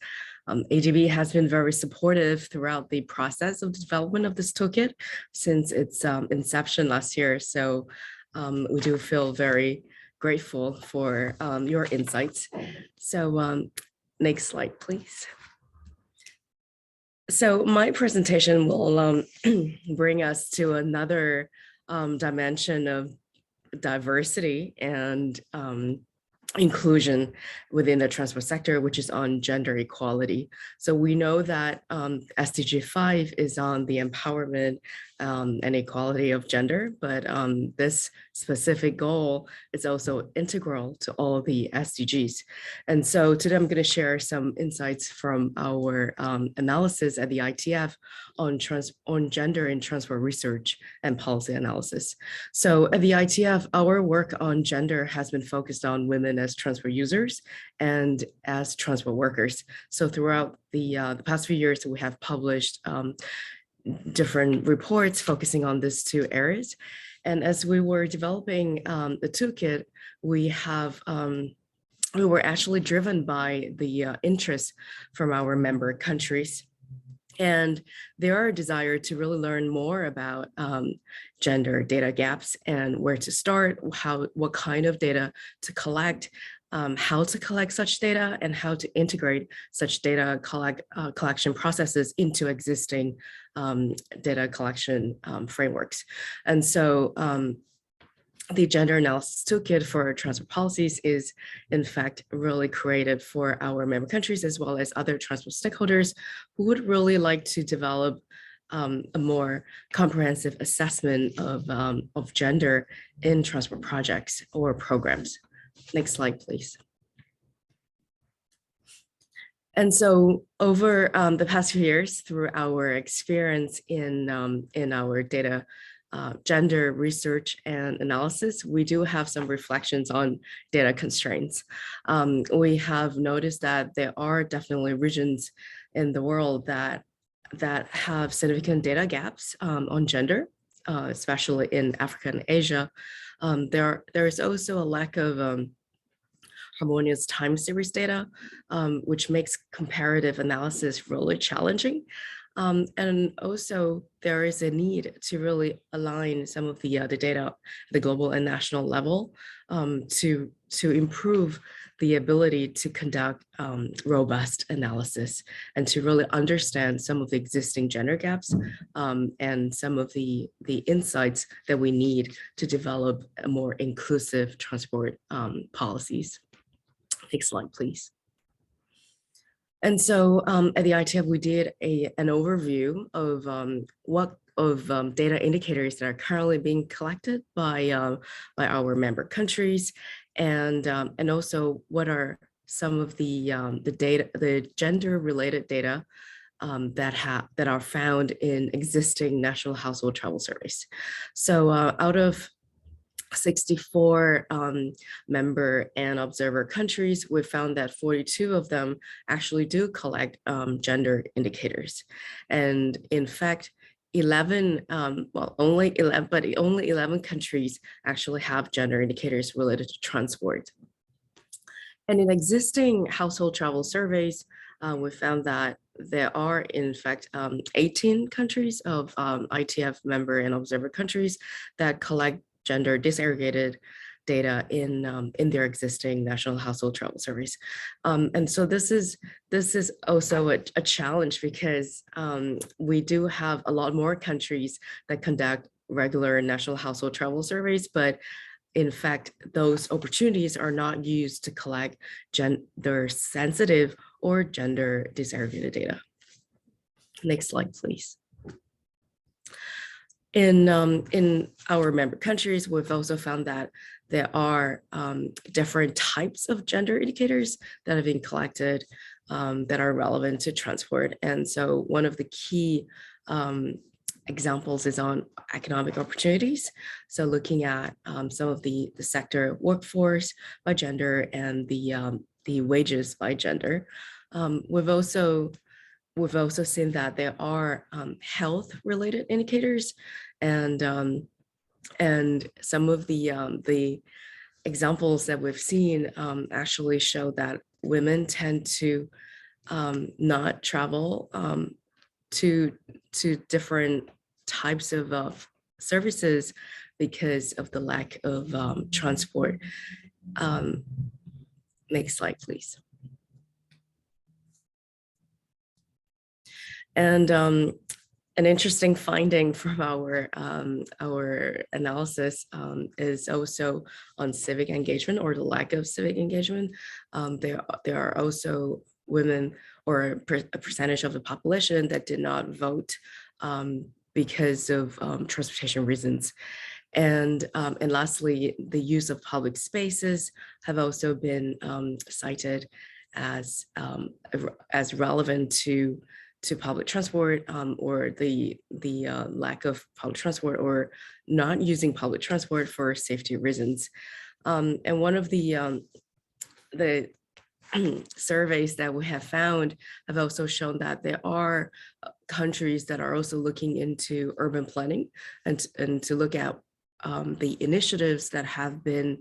S5: ADB has been very supportive throughout the process of the development of this toolkit since its inception last year. So we do feel very grateful for your insights. So next slide, please. So my presentation will bring us to another dimension of diversity and inclusion within the transport sector, which is on gender equality. So we know that SDG 5 is on the empowerment and equality of gender, but this specific goal is also integral to all the SDGs. And so today I'm going to share some insights from our analysis at the ITF on gender in transport research and policy analysis. So at the ITF, our work on gender has been focused on women as transport users and as transport workers. So throughout the past few years, we have published different reports focusing on these two areas. And as we were developing the toolkit, we were actually driven by the interest from our member countries and their desire to really learn more about gender data gaps and where to start, what kind of data to collect, how to collect such data, and how to integrate such data collection processes into existing data collection frameworks. And so the Gender Analysis Toolkit for Transport Policies is, in fact, really created for our member countries as well as other transport stakeholders who would really like to develop a more comprehensive assessment of gender in transport projects or programs. Next slide, please. And so over the past few years, through our experience in our data gender research and analysis, we do have some reflections on data constraints. We have noticed that there are definitely regions in the world that have significant data gaps on gender, especially in Africa and Asia. There is also a lack of harmonious time series data, which makes comparative analysis really challenging. And also there is a need to really align some of the data at the global and national level to improve the ability to conduct robust analysis and to really understand some of the existing gender gaps and some of the insights that we need to develop a more inclusive transport policies. Next slide, please. And so at the ITF, we did an overview of data indicators that are currently being collected by our member countries, and also what are some of the data, the gender-related data that are found in existing national household travel surveys. So out of 64 member and observer countries, we found that 42 of them actually do collect gender indicators. And in fact, 11, only 11 countries actually have gender indicators related to transport. And in existing household travel surveys, we found that there are, in fact, 18 countries of ITF member and observer countries that collect gender disaggregated data in their existing national household travel surveys. And so this is also a challenge because we do have a lot more countries that conduct regular national household travel surveys, but in fact, those opportunities are not used to collect gender sensitive or gender disaggregated data. Next slide, please. In our member countries, we've also found that there are different types of gender indicators that have been collected that are relevant to transport. And so one of the key examples is on economic opportunities. So looking at some of the sector workforce by gender and the wages by gender. We've also seen that there are health related indicators and some of the examples that we've seen actually show that women tend to not travel to different types of services because of the lack of transport. Next slide, please. And an interesting finding from our analysis is also on civic engagement or the lack of civic engagement. There are also women or a percentage of the population that did not vote because of transportation reasons. And lastly, the use of public spaces have also been cited as relevant to public transport or the lack of public transport or not using public transport for safety reasons. And one of the surveys that we have found have also shown that there are countries that are also looking into urban planning and to look at the initiatives that have been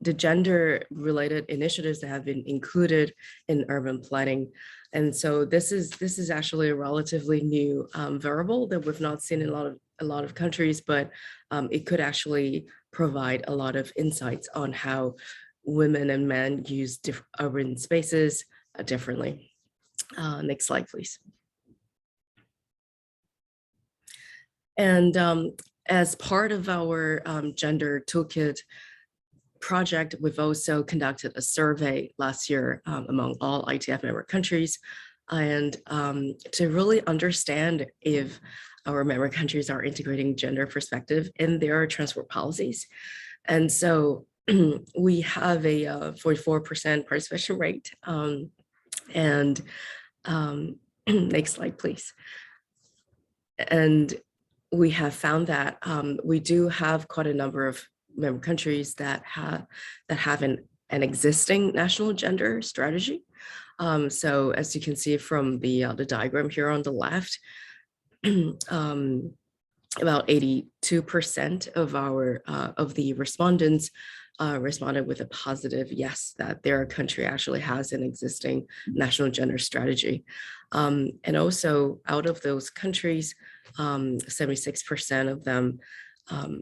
S5: the gender related initiatives that have been included in urban planning. And so this is actually a relatively new variable that we've not seen in a lot of countries, but it could actually provide a lot of insights on how women and men use urban spaces differently. Next slide, please. And as part of our gender toolkit project, we've also conducted a survey last year among all ITF member countries, and to really understand if our member countries are integrating gender perspective in their transport policies. And so we have a 44% participation rate. And next slide, please. And we have found that we do have quite a number of member countries that have an existing national gender strategy. So as you can see from the diagram here on the left, about 82% of the respondents responded with a positive yes, that their country actually has an existing national gender strategy. And also out of those countries, 76% of them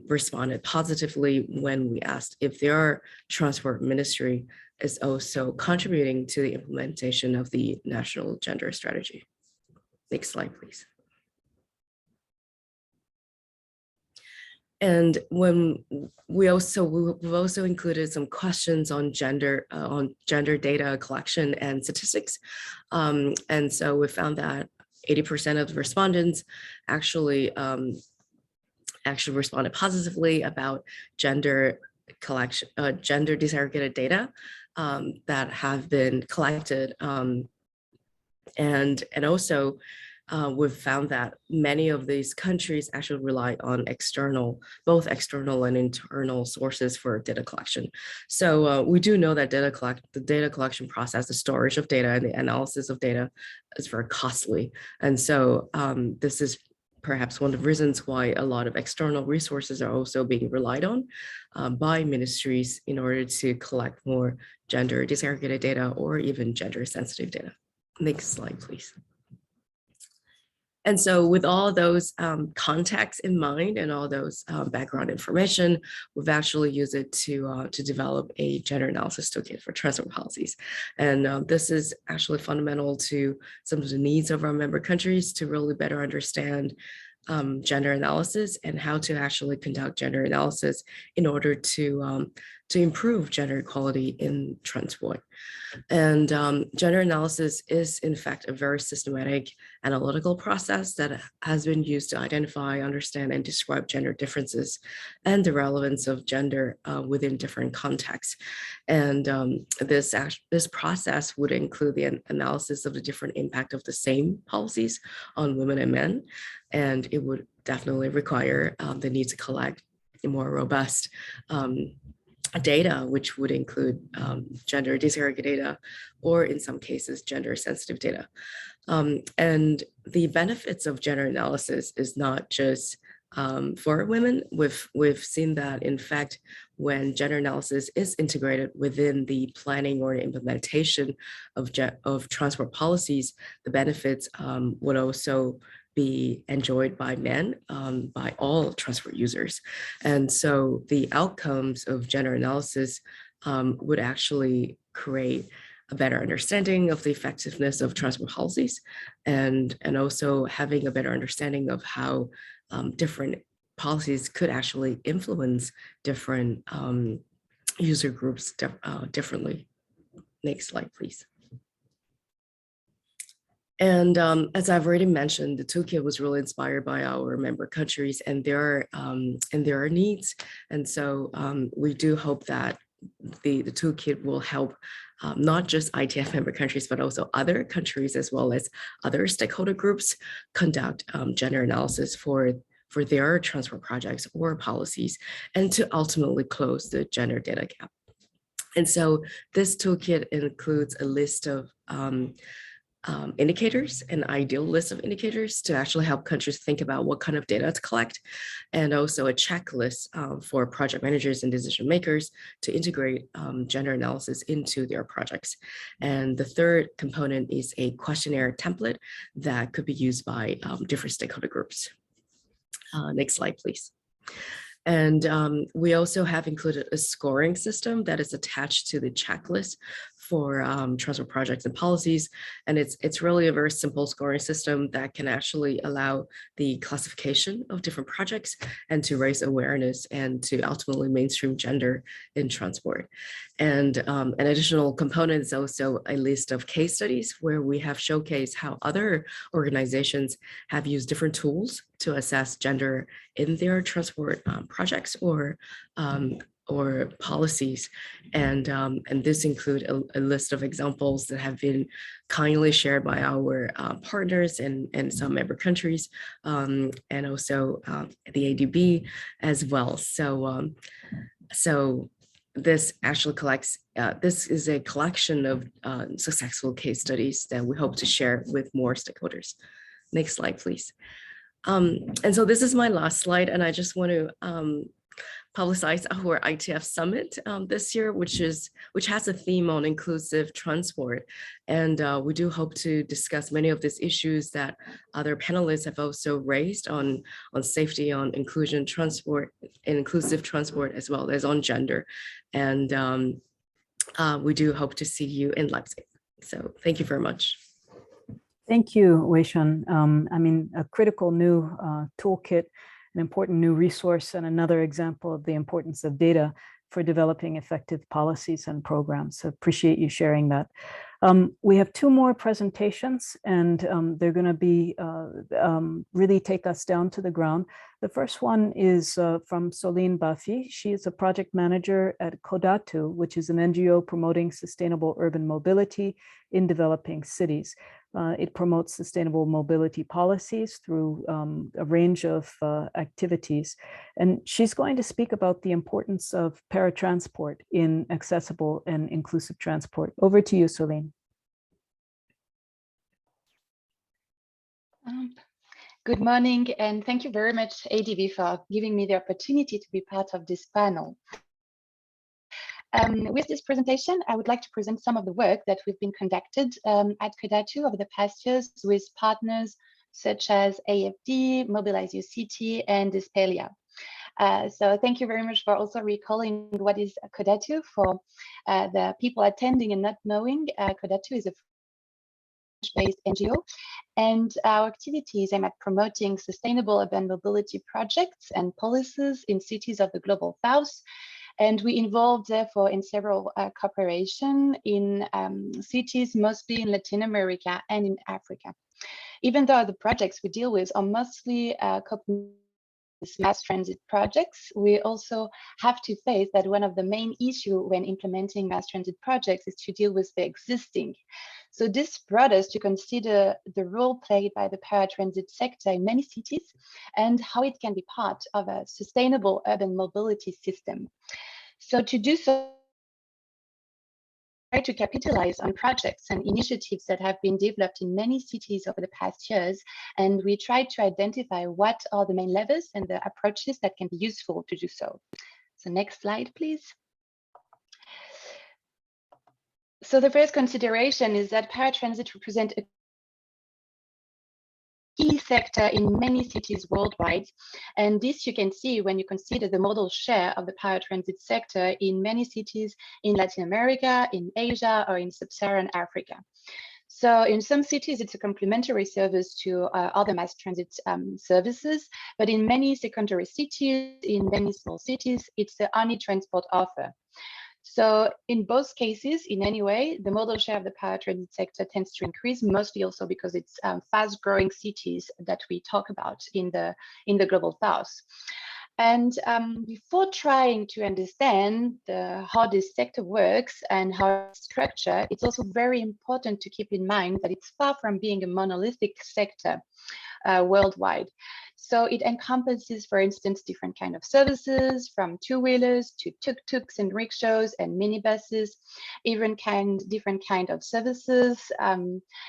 S5: responded positively when we asked if their transport ministry is also contributing to the implementation of the national gender strategy. Next slide, please. And when we've also included some questions on gender data collection and statistics. And so we found that 80% of the respondents actually responded positively about gender collection, gender disaggregated data that have been collected. And also we've found that many of these countries actually rely on both external and internal sources for data collection. So we do know that the data collection process, the storage of data and the analysis of data is very costly. And so this is perhaps one of the reasons why a lot of external resources are also being relied on by ministries in order to collect more gender disaggregated data or even gender sensitive data. Next slide, please. And so with all those contexts in mind and all those background information, we've actually used it to develop a gender analysis toolkit for transport policies. And this is actually fundamental to some of the needs of our member countries to really better understand gender analysis and how to actually conduct gender analysis in order to improve gender equality in transport. And gender analysis is, in fact, a very systematic analytical process that has been used to identify, understand, and describe gender differences and the relevance of gender within different contexts. And this process would include the analysis of the different impact of the same policies on women and men. And it would definitely require the need to collect a more robust data, which would include gender disaggregated data, or in some cases, gender sensitive data. And the benefits of gender analysis is not just for women. We've seen that, in fact, when gender analysis is integrated within the planning or implementation of transport policies, the benefits would also be enjoyed by men, by all transport users. And so the outcomes of gender analysis would actually create a better understanding of the effectiveness of transport policies, and also having a better understanding of how different policies could actually influence different user groups differently. Next slide, please. And as I've already mentioned, the toolkit was really inspired by our member countries and their needs. And so we do hope that the toolkit will help not just ITF member countries, but also other countries, as well as other stakeholder groups, conduct gender analysis for their transport projects or policies, and to ultimately close the gender data gap. And so this toolkit includes a list of indicators, an ideal list of indicators to actually help countries think about what kind of data to collect, and also a checklist for project managers and decision makers to integrate gender analysis into their projects. And the third component is a questionnaire template that could be used by different stakeholder groups. Next slide, please. And we also have included a scoring system that is attached to the checklist for transport projects and policies. And it's really a very simple scoring system that can actually allow the classification of different projects and to raise awareness and to ultimately mainstream gender in transport. And an additional component is also a list of case studies where we have showcased how other organizations have used different tools to assess gender in their transport projects or policies, and this includes a list of examples that have been kindly shared by our partners and some member countries, and also the ADB as well. So this actually collects. This is a collection of successful case studies that we hope to share with more stakeholders. Next slide, please. And so this is my last slide, and I just want to publicize our ITF Summit this year, which has a theme on inclusive transport. And we do hope to discuss many of these issues that other panelists have also raised on safety, on inclusion transport, and inclusive transport, as well as on gender. And we do hope to see you in Leipzig. So thank you very much.
S1: Thank you, Wei-Shun. I mean, a critical new toolkit, an important new resource, and another example of the importance of data for developing effective policies and programs. So appreciate you sharing that. We have two more presentations, and they're going to be really take us down to the ground. The first one is from Soline Bafi. She is a project manager at Kodatu, which is an NGO promoting sustainable urban mobility in developing cities. It promotes sustainable mobility policies through a range of activities. And she's going to speak about the importance of paratransport in accessible and inclusive transport. Over to you, Soline.
S6: Good morning, and thank you very much, ADB, for giving me the opportunity to be part of this panel. With this presentation, I would like to present some of the work that we've been conducted at CODATU over the past years with partners such as AFD, Mobilize Your City, and Despelia. So thank you very much for also recalling what is CODATU for the people attending and not knowing. CODATU is a French-based NGO, and our activities aim at promoting sustainable urban mobility projects and policies in cities of the Global South. And we involved, therefore, in several cooperation in cities, mostly in Latin America and in Africa. Even though the projects we deal with are mostly mass transit projects, we also have to face that one of the main issues when implementing mass transit projects is to deal with the existing. So this brought us to consider the role played by the paratransit sector in many cities and how it can be part of a sustainable urban mobility system. So to do so, try to capitalize on projects and initiatives that have been developed in many cities over the past years, and we tried to identify what are the main levers and the approaches that can be useful to do so. So next slide, please. So the first consideration is that paratransit represents a key sector in many cities worldwide. And this you can see when you consider the modal share of the paratransit sector in many cities in Latin America, in Asia, or in sub-Saharan Africa. So in some cities, it's a complementary service to other mass transit services, but in many secondary cities, in many small cities, it's the only transport offer. So in both cases, in any way, the modal share of the paratransit sector tends to increase, mostly also because it's fast-growing cities that we talk about in the Global South. And before trying to understand how this sector works and how it's structured, it's also very important to keep in mind that it's far from being a monolithic sector worldwide. So it encompasses, for instance, different kinds of services, from two-wheelers to tuk-tuks and rickshaws and minibuses, even different kind of services,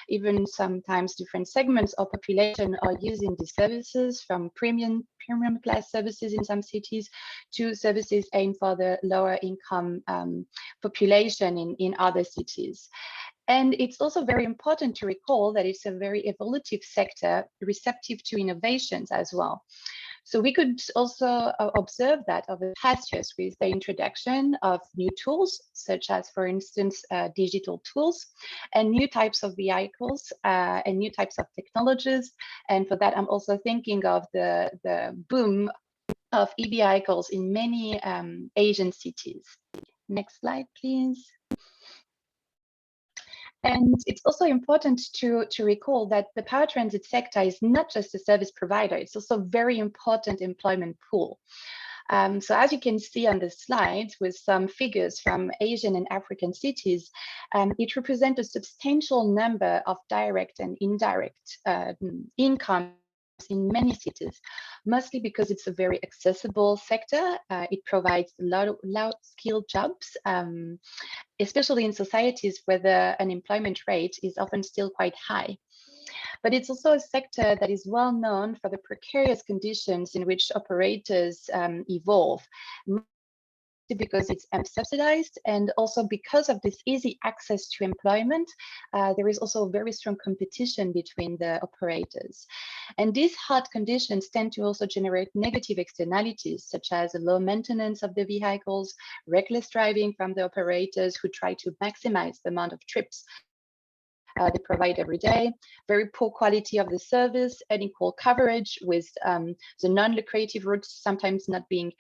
S6: even sometimes different segments of population are using these services, from premium class services in some cities to services aimed for the lower income population in other cities. And it's also very important to recall that it's a very evolutive sector, receptive to innovations as well. So we could also observe that over the past years with the introduction of new tools, such as, for instance, digital tools and new types of vehicles and new types of technologies. And for that, I'm also thinking of the boom of e-vehicles in many Asian cities. Next slide, please. And it's also important to recall that the paratransit sector is not just a service provider, it's also a very important employment pool. So as you can see on the slides with some figures from Asian and African cities, it represents a substantial number of direct and indirect income in many cities, mostly because it's a very accessible sector. It provides a lot of skilled jobs, especially in societies where the unemployment rate is often still quite high. But it's also a sector that is well known for the precarious conditions in which operators evolve, because it's subsidized, and also because of this easy access to employment, there is also very strong competition between the operators. And these hard conditions tend to also generate negative externalities, such as low maintenance of the vehicles, reckless driving from the operators who try to maximize the amount of trips they provide every day, very poor quality of the service, unequal coverage with the non-lucrative routes sometimes not being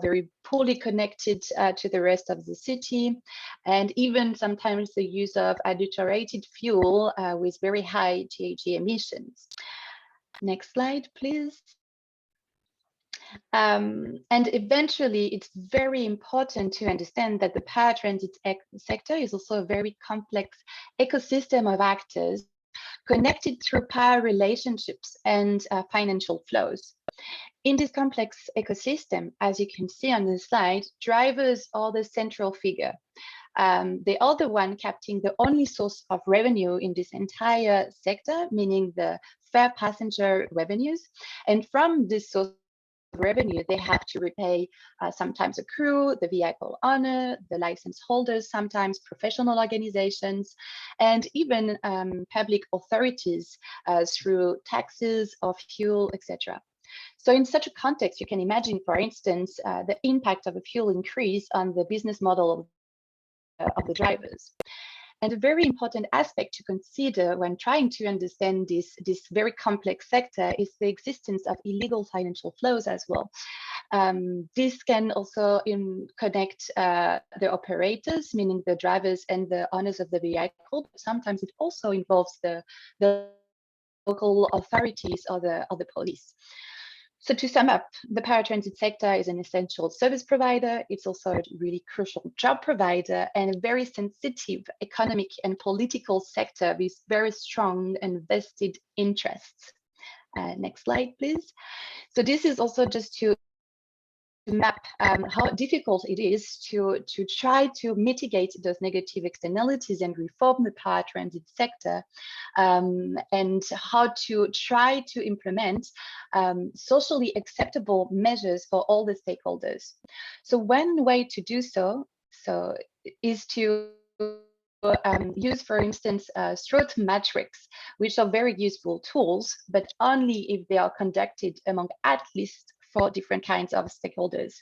S6: very poorly connected to the rest of the city, and even sometimes the use of adulterated fuel with very high GHG emissions. Next slide, please. And eventually, it's very important to understand that the paratransit sector is also a very complex ecosystem of actors connected through power relationships and financial flows. In this complex ecosystem, as you can see on the slide, drivers are the central figure. They are the one capturing the only source of revenue in this entire sector, meaning the fare passenger revenues. And from this source of revenue, they have to repay sometimes a crew, the vehicle owner, the license holders, sometimes professional organizations, and even public authorities through taxes or fuel, etc. So in such a context, you can imagine, for instance, the impact of a fuel increase on the business model of the drivers. And a very important aspect to consider when trying to understand this very complex sector is the existence of illegal financial flows as well. This can also connect the operators, meaning the drivers and the owners of the vehicle. But sometimes it also involves the local authorities or the police. So to sum up, the paratransit sector is an essential service provider. It's also a really crucial job provider and a very sensitive economic and political sector with very strong and vested interests. Next slide, please. So this is also just to map how difficult it is to try to mitigate those negative externalities and reform the paratransit sector, and how to try to implement socially acceptable measures for all the stakeholders. So one way to do so is to use, for instance, STROT metrics, which are very useful tools, but only if they are conducted among at least 4 different kinds of stakeholders,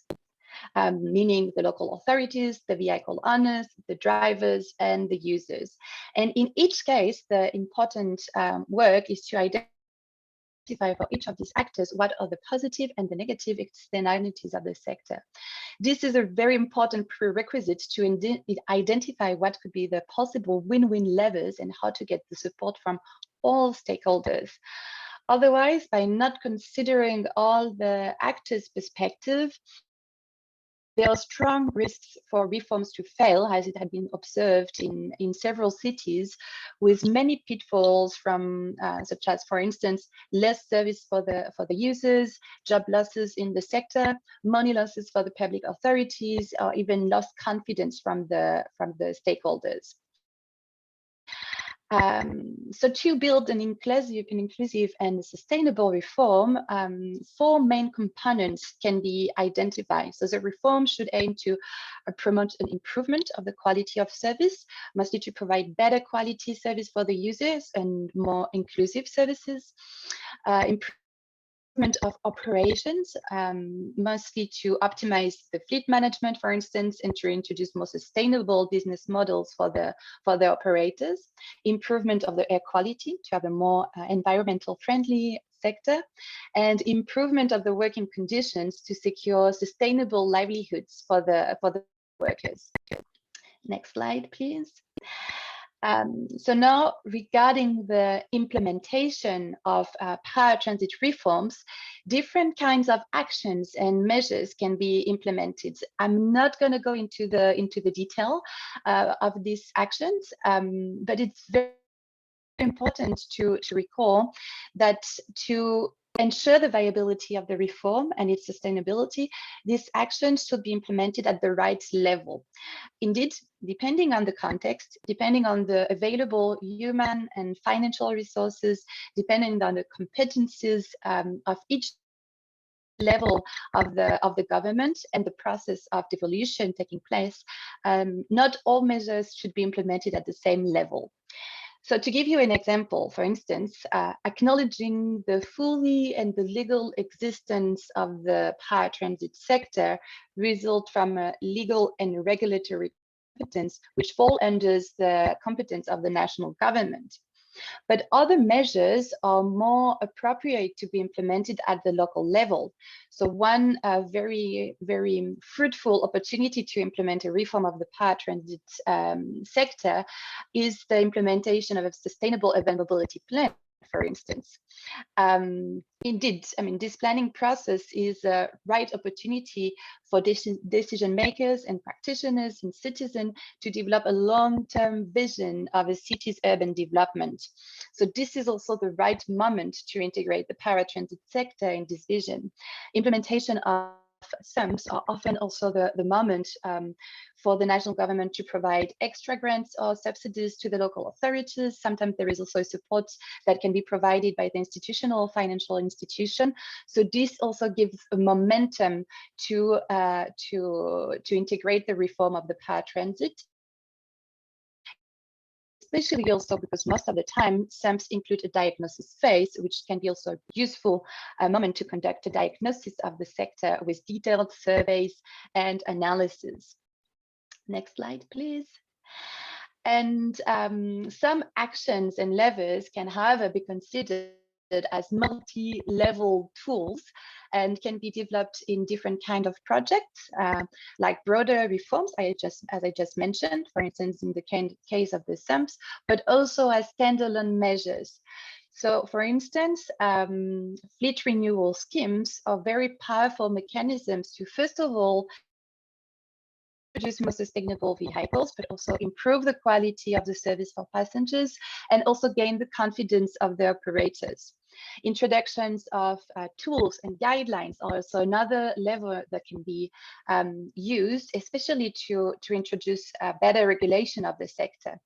S6: meaning the local authorities, the vehicle owners, the drivers, and the users. And in each case, the important work is to identify for each of these actors what are the positive and the negative externalities of the sector. This is a very important prerequisite to identify what could be the possible win-win levers and how to get the support from all stakeholders. Otherwise, by not considering all the actors' perspective, there are strong risks for reforms to fail, as it had been observed in several cities, with many pitfalls from such as, for instance, less service for the users, job losses in the sector, money losses for the public authorities, or even lost confidence from the stakeholders. So to build an inclusive and sustainable reform, 4 main components can be identified. So the reform should aim to promote an improvement of the quality of service, mostly to provide better quality service for the users and more inclusive services. Improvement of operations, mostly to optimize the fleet management, for instance, and to introduce more sustainable business models for the operators. Improvement of the air quality to have a more environmental friendly sector, and improvement of the working conditions to secure sustainable livelihoods for the workers. Next slide, please. So now, regarding the implementation of paratransit reforms, different kinds of actions and measures can be implemented. I'm not going to go into the detail of these actions, but it's very important to recall that to ensure the viability of the reform and its sustainability, these actions should be implemented at the right level. Indeed, depending on the context, depending on the available human and financial resources, depending on the competencies of each level of the government and the process of devolution taking place, not all measures should be implemented at the same level. So to give you an example, for instance, acknowledging the fully and the legal existence of the paratransit sector result from a legal and regulatory competence which fall under the competence of the national government. But other measures are more appropriate to be implemented at the local level. So one very, very fruitful opportunity to implement a reform of the paratransit sector is the implementation of a sustainable availability plan, for instance. Indeed, I mean, this planning process is a right opportunity for decision makers and practitioners and citizens to develop a long-term vision of a city's urban development. So this is also the right moment to integrate the paratransit sector in this vision. Implementation of SUMPs are often also the moment for the national government to provide extra grants or subsidies to the local authorities. Sometimes there is also support that can be provided by the institutional financial institution. So this also gives a momentum to integrate the reform of the paratransit, especially also because most of the time SUMPs include a diagnosis phase, which can be also a useful moment to conduct a diagnosis of the sector with detailed surveys and analysis. Next slide, please. And some actions and levers can, however, be considered as multi-level tools and can be developed in different kind of projects, like broader reforms, as I just mentioned, for instance, in the case of the SUMPs, but also as standalone measures. So, for instance, fleet renewal schemes are very powerful mechanisms to, first of all, produce more sustainable vehicles, but also improve the quality of the service for passengers and also gain the confidence of the operators. Introductions of tools and guidelines are also another lever that can be used, especially to introduce better regulation of the sector.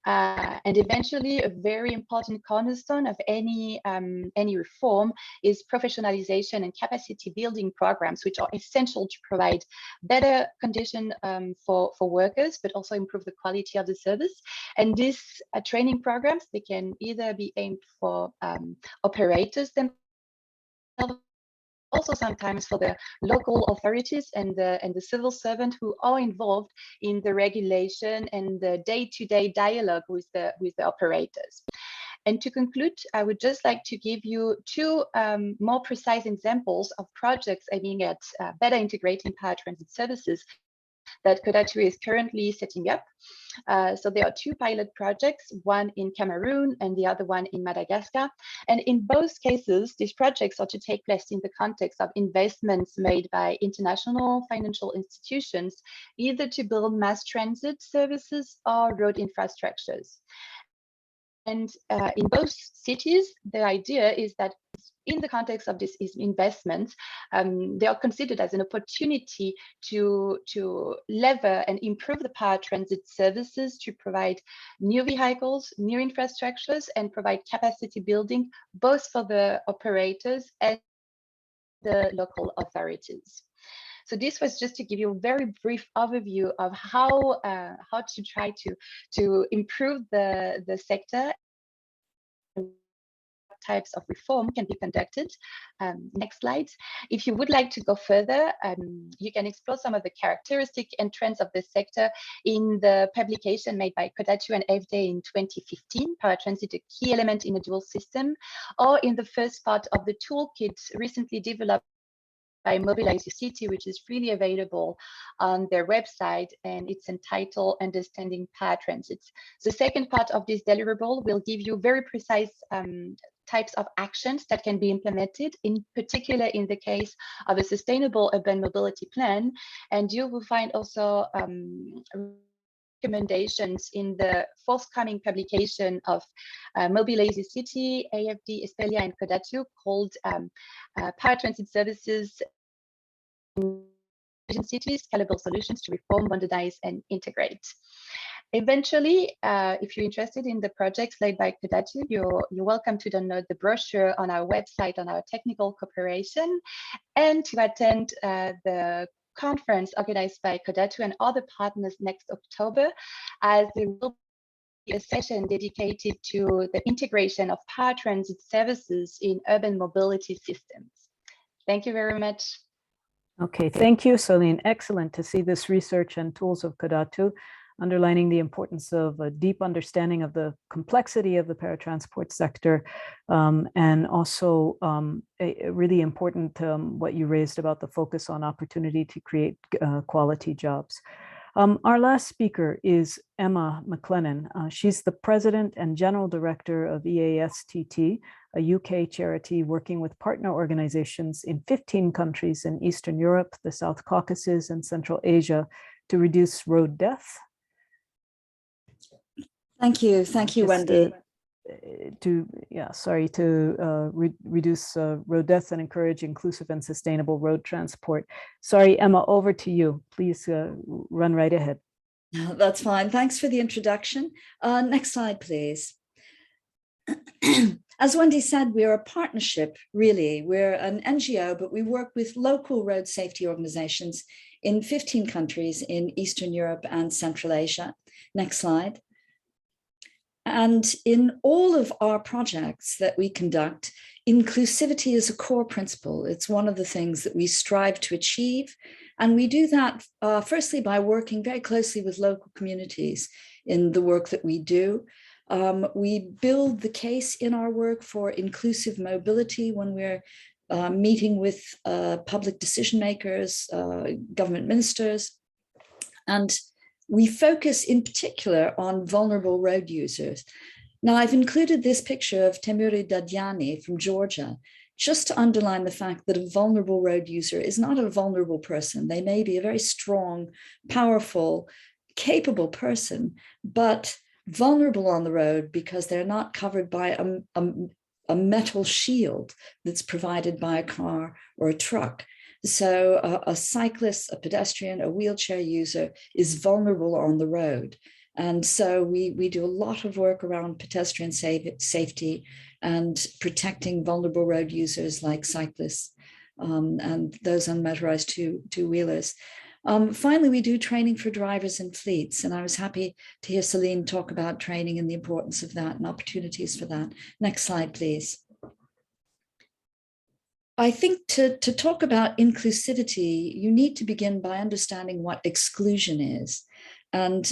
S6: And eventually, a very important cornerstone of any reform is professionalization and capacity building programs, which are essential to provide better conditions for workers, but also improve the quality of the service. And these training programs, they can either be aimed for operators themselves, also sometimes for the local authorities and the civil servant who are involved in the regulation and the day-to-day dialogue with the operators. And to conclude, I would just like to give you two more precise examples of projects aiming at better integrating paratransit services that Kodatu is currently setting up. So there are two pilot projects, one in Cameroon and the other one in Madagascar. And in both cases, these projects are to take place in the context of investments made by international financial institutions, either to build mass transit services or road infrastructures. And in both cities, the idea is that in the context of this investment, they are considered as an opportunity to lever and improve the paratransit services, to provide new vehicles, new infrastructures, and provide capacity building, both for the operators and the local authorities. So this was just to give you a very brief overview of how to try to improve the sector. Types of reform can be conducted. Next slide. If you would like to go further, you can explore some of the characteristics and trends of the sector in the publication made by Kodatu and FD in 2015, Paratransit, a key element in a dual system, or in the first part of the toolkit recently developed by Mobilize Your City, which is freely available on their website, and it's entitled Understanding Paratransit. The second part of this deliverable will give you very precise types of actions that can be implemented, in particular in the case of a sustainable urban mobility plan. And you will find also recommendations in the forthcoming publication of Mobilize Your City, AFD, Espelia, and Kodatu, called Paratransit Services in Cities, Scalable Solutions to Reform, Modernize, and Integrate. Eventually, if you're interested in the projects led by Kodatu, you're welcome to download the brochure on our website on our technical cooperation, and to attend the conference organized by Kodatu and other partners next October, as there will be a session dedicated to the integration of paratransit services in urban mobility systems. Thank you very much.
S1: Okay, thank you, Celine. Excellent to see this research and tools of Kodatu, underlining the importance of a deep understanding of the complexity of the paratransport sector, and also a really important what you raised about the focus on opportunity to create quality jobs. Our last speaker is Emma McLennan. She's the president and general director of EASTT, a UK charity working with partner organizations in 15 countries in Eastern Europe, the South Caucasus, and Central Asia to reduce road death.
S7: Thank you, Wendy.
S1: reduce road deaths and encourage inclusive and sustainable road transport. Sorry, Emma, over to you. Please run right ahead.
S7: That's fine. Thanks for the introduction. Next slide, please. As Wendy said, we are a partnership, really. We're an NGO, but we work with local road safety organizations in 15 countries in Eastern Europe and Central Asia. Next slide. And in all of our projects that we conduct, inclusivity is a core principle. It's one of the things that we strive to achieve. And we do that firstly by working very closely with local communities in the work that we do. We build the case in our work for inclusive mobility when we're meeting with public decision makers, government ministers, and we focus in particular on vulnerable road users. Now, I've included this picture of Temuri Dadyani from Georgia, just to underline the fact that a vulnerable road user is not a vulnerable person. They may be a very strong, powerful, capable person, but vulnerable on the road because they're not covered by a metal shield that's provided by a car or a truck. So a cyclist, a pedestrian, a wheelchair user is vulnerable on the road. And so we do a lot of work around pedestrian safety and protecting vulnerable road users like cyclists and those on motorized two-wheelers. Finally, we do training for drivers and fleets. And I was happy to hear Celine talk about training and the importance of that and opportunities for that. Next slide, please. I think to talk about inclusivity, you need to begin by understanding what exclusion is. And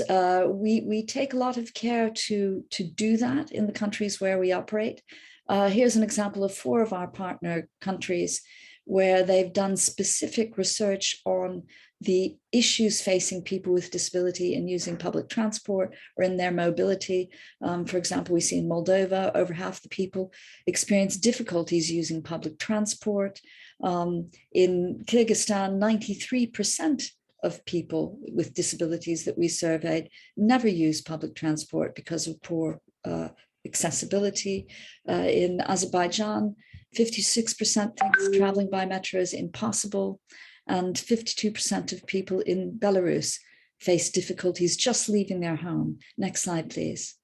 S7: we take a lot of care to do that in the countries where we operate. Here's an example of 4 of our partner countries where they've done specific research on the issues facing people with disability in using public transport or in their mobility. For example, we see in Moldova, over half the people experience difficulties using public transport. In Kyrgyzstan, 93% of people with disabilities that we surveyed never use public transport because of poor accessibility. In Azerbaijan, 56% thinks traveling by metro is impossible, and 52% of people in Belarus face difficulties just leaving their home. Next slide, please.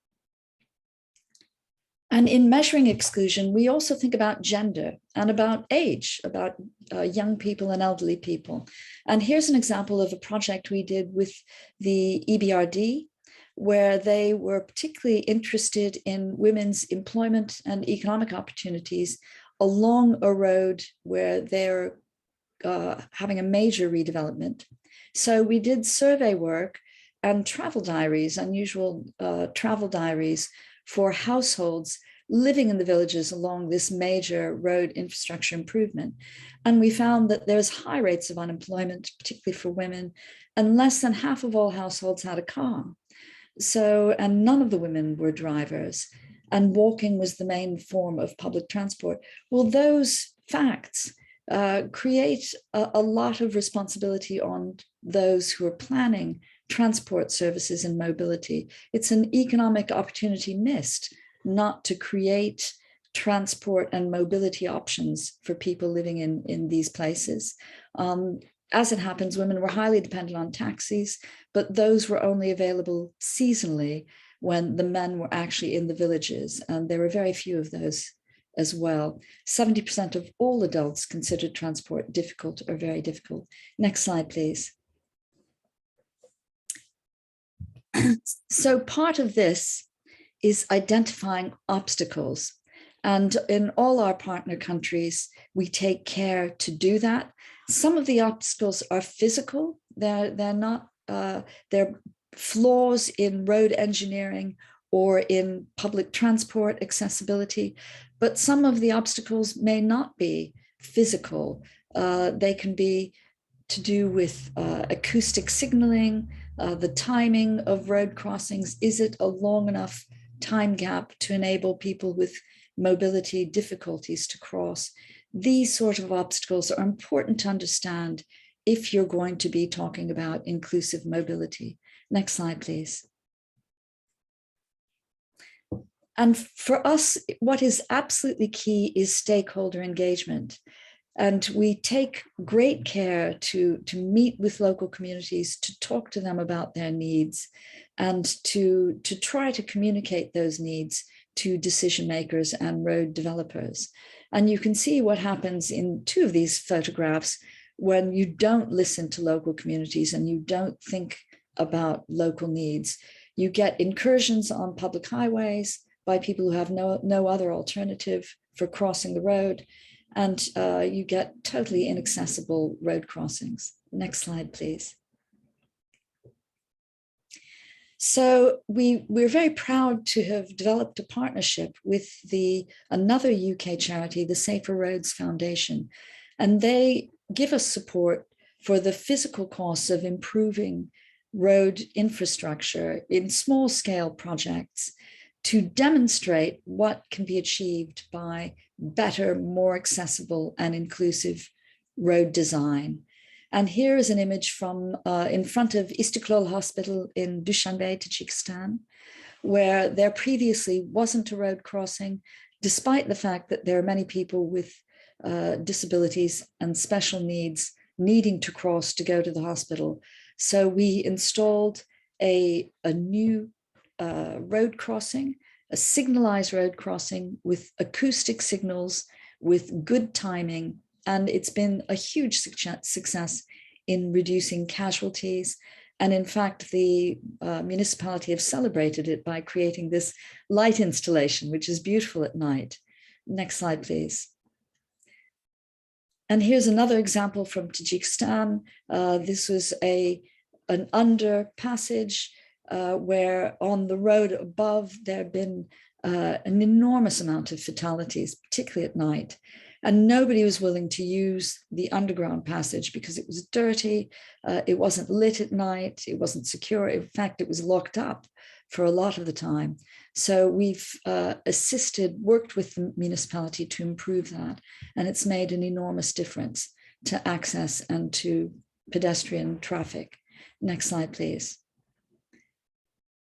S7: And in measuring exclusion, we also think about gender and about age, about young people and elderly people. And here's an example of a project we did with the EBRD, where they were particularly interested in women's employment and economic opportunities along a road where they're having a major redevelopment. So we did survey work and travel diaries, unusual travel diaries for households living in the villages along this major road infrastructure improvement. And we found that there's high rates of unemployment, particularly for women, and less than half of all households had a car. So, and none of the women were drivers, and walking was the main form of public transport. Well, those facts create a lot of responsibility on those who are planning transport services and mobility. It's an economic opportunity missed not to create transport and mobility options for people living in these places. As it happens, women were highly dependent on taxis, but those were only available seasonally when the men were actually in the villages, and there were very few of those as well. 70% of all adults considered transport difficult or very difficult. Next slide, please. So part of this is identifying obstacles. And in all our partner countries, we take care to do that. Some of the obstacles are physical. They're flaws in road engineering or in public transport accessibility, but some of the obstacles may not be physical. They can be to do with acoustic signaling, the timing of road crossings. Is it a long enough time gap to enable people with mobility difficulties to cross? These sort of obstacles are important to understand if you're going to be talking about inclusive mobility. Next slide, please. And for us, what is absolutely key is stakeholder engagement. And we take great care to meet with local communities, to talk to them about their needs, and to try to communicate those needs to decision makers and road developers. And you can see what happens in two of these photographs when you don't listen to local communities and you don't think about local needs. You get incursions on public highways by people who have no other alternative for crossing the road. And you get totally inaccessible road crossings. Next slide, please. So we're very proud to have developed a partnership with another UK charity, the Safer Roads Foundation, and they give us support for the physical costs of improving road infrastructure in small scale projects to demonstrate what can be achieved by better, more accessible and inclusive road design. And here is an image from in front of Istiklal Hospital in Dushanbe, Tajikistan, where there previously wasn't a road crossing, despite the fact that there are many people with disabilities and special needs needing to cross to go to the hospital. So we installed a new road crossing, a signalized road crossing with acoustic signals, with good timing, and it's been a huge success in reducing casualties. And in fact, the municipality have celebrated it by creating this light installation, which is beautiful at night. Next slide, please. And here's another example from Tajikistan. This was an underpassage where on the road above there had been an enormous amount of fatalities, particularly at night. And nobody was willing to use the underground passage because it was dirty, it wasn't lit at night, it wasn't secure. In fact, it was locked up for a lot of the time. So we've worked with the municipality to improve that. And it's made an enormous difference to access and to pedestrian traffic. Next slide, please.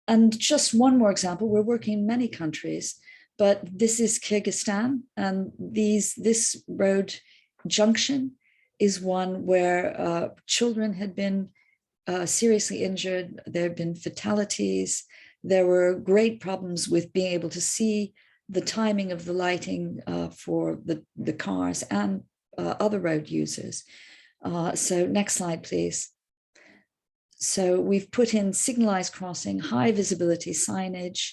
S7: And just one more example, we're working in many countries, but this is Kyrgyzstan, and this road junction is one where children had been seriously injured. There had been fatalities. There were great problems with being able to see the timing of the lighting for the cars and other road users. So next slide, please. So we've put in signalized crossing, high visibility signage,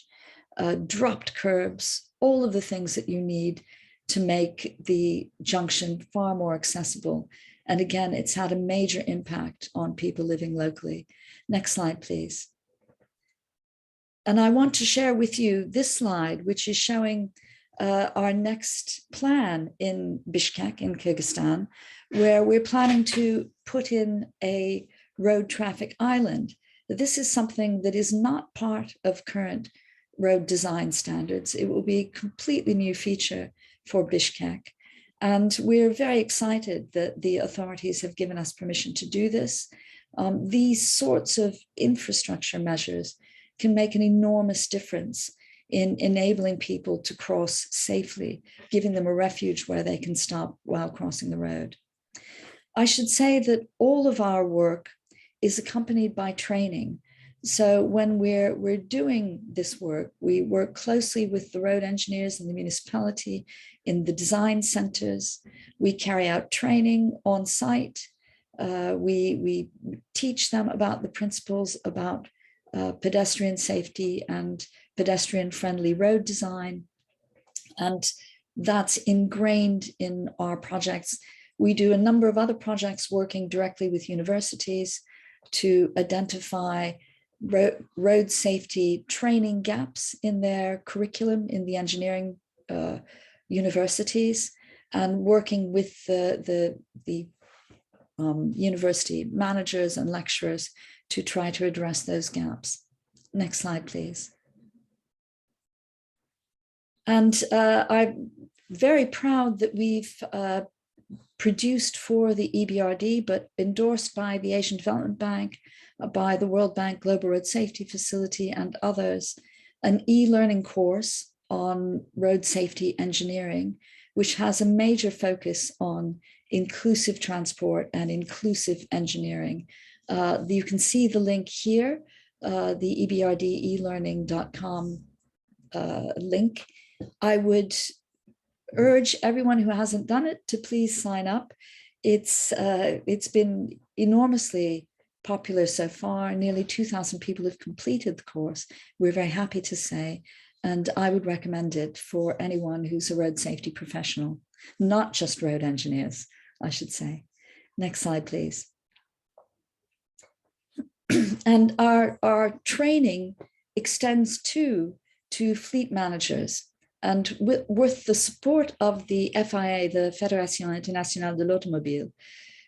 S7: dropped curbs, all of the things that you need to make the junction far more accessible. And again, it's had a major impact on people living locally. Next slide, please. And I want to share with you this slide, which is showing our next plan in Bishkek in Kyrgyzstan, where we're planning to put in a road traffic island. This is something that is not part of current road design standards. It will be a completely new feature for Bishkek. And we're very excited that the authorities have given us permission to do this. These sorts of infrastructure measures can make an enormous difference in enabling people to cross safely, giving them a refuge where they can stop while crossing the road. I should say that all of our work is accompanied by training. So when we're doing this work, we work closely with the road engineers in the municipality, in the design centers. We carry out training on site. We teach them about the principles about pedestrian safety and pedestrian-friendly road design. And that's ingrained in our projects. We do a number of other projects working directly with universities to identify road safety training gaps in their curriculum in the engineering universities, and working with the university managers and lecturers to try to address those gaps. Next slide, please. And I'm very proud that we've produced for the EBRD, but endorsed by the Asian Development Bank, by the World Bank Global Road Safety Facility and others, an e-learning course on road safety engineering, which has a major focus on inclusive transport and inclusive engineering. You can see the link here, the ebrd-elearning.com link. I would urge everyone who hasn't done it to please sign up. It's been enormously popular so far. Nearly 2,000 people have completed the course. We're very happy to say, and I would recommend it for anyone who's a road safety professional, not just road engineers, I should say. Next slide, please. And our training extends to fleet managers. And with the support of the FIA, the Fédération Internationale de l'Automobile,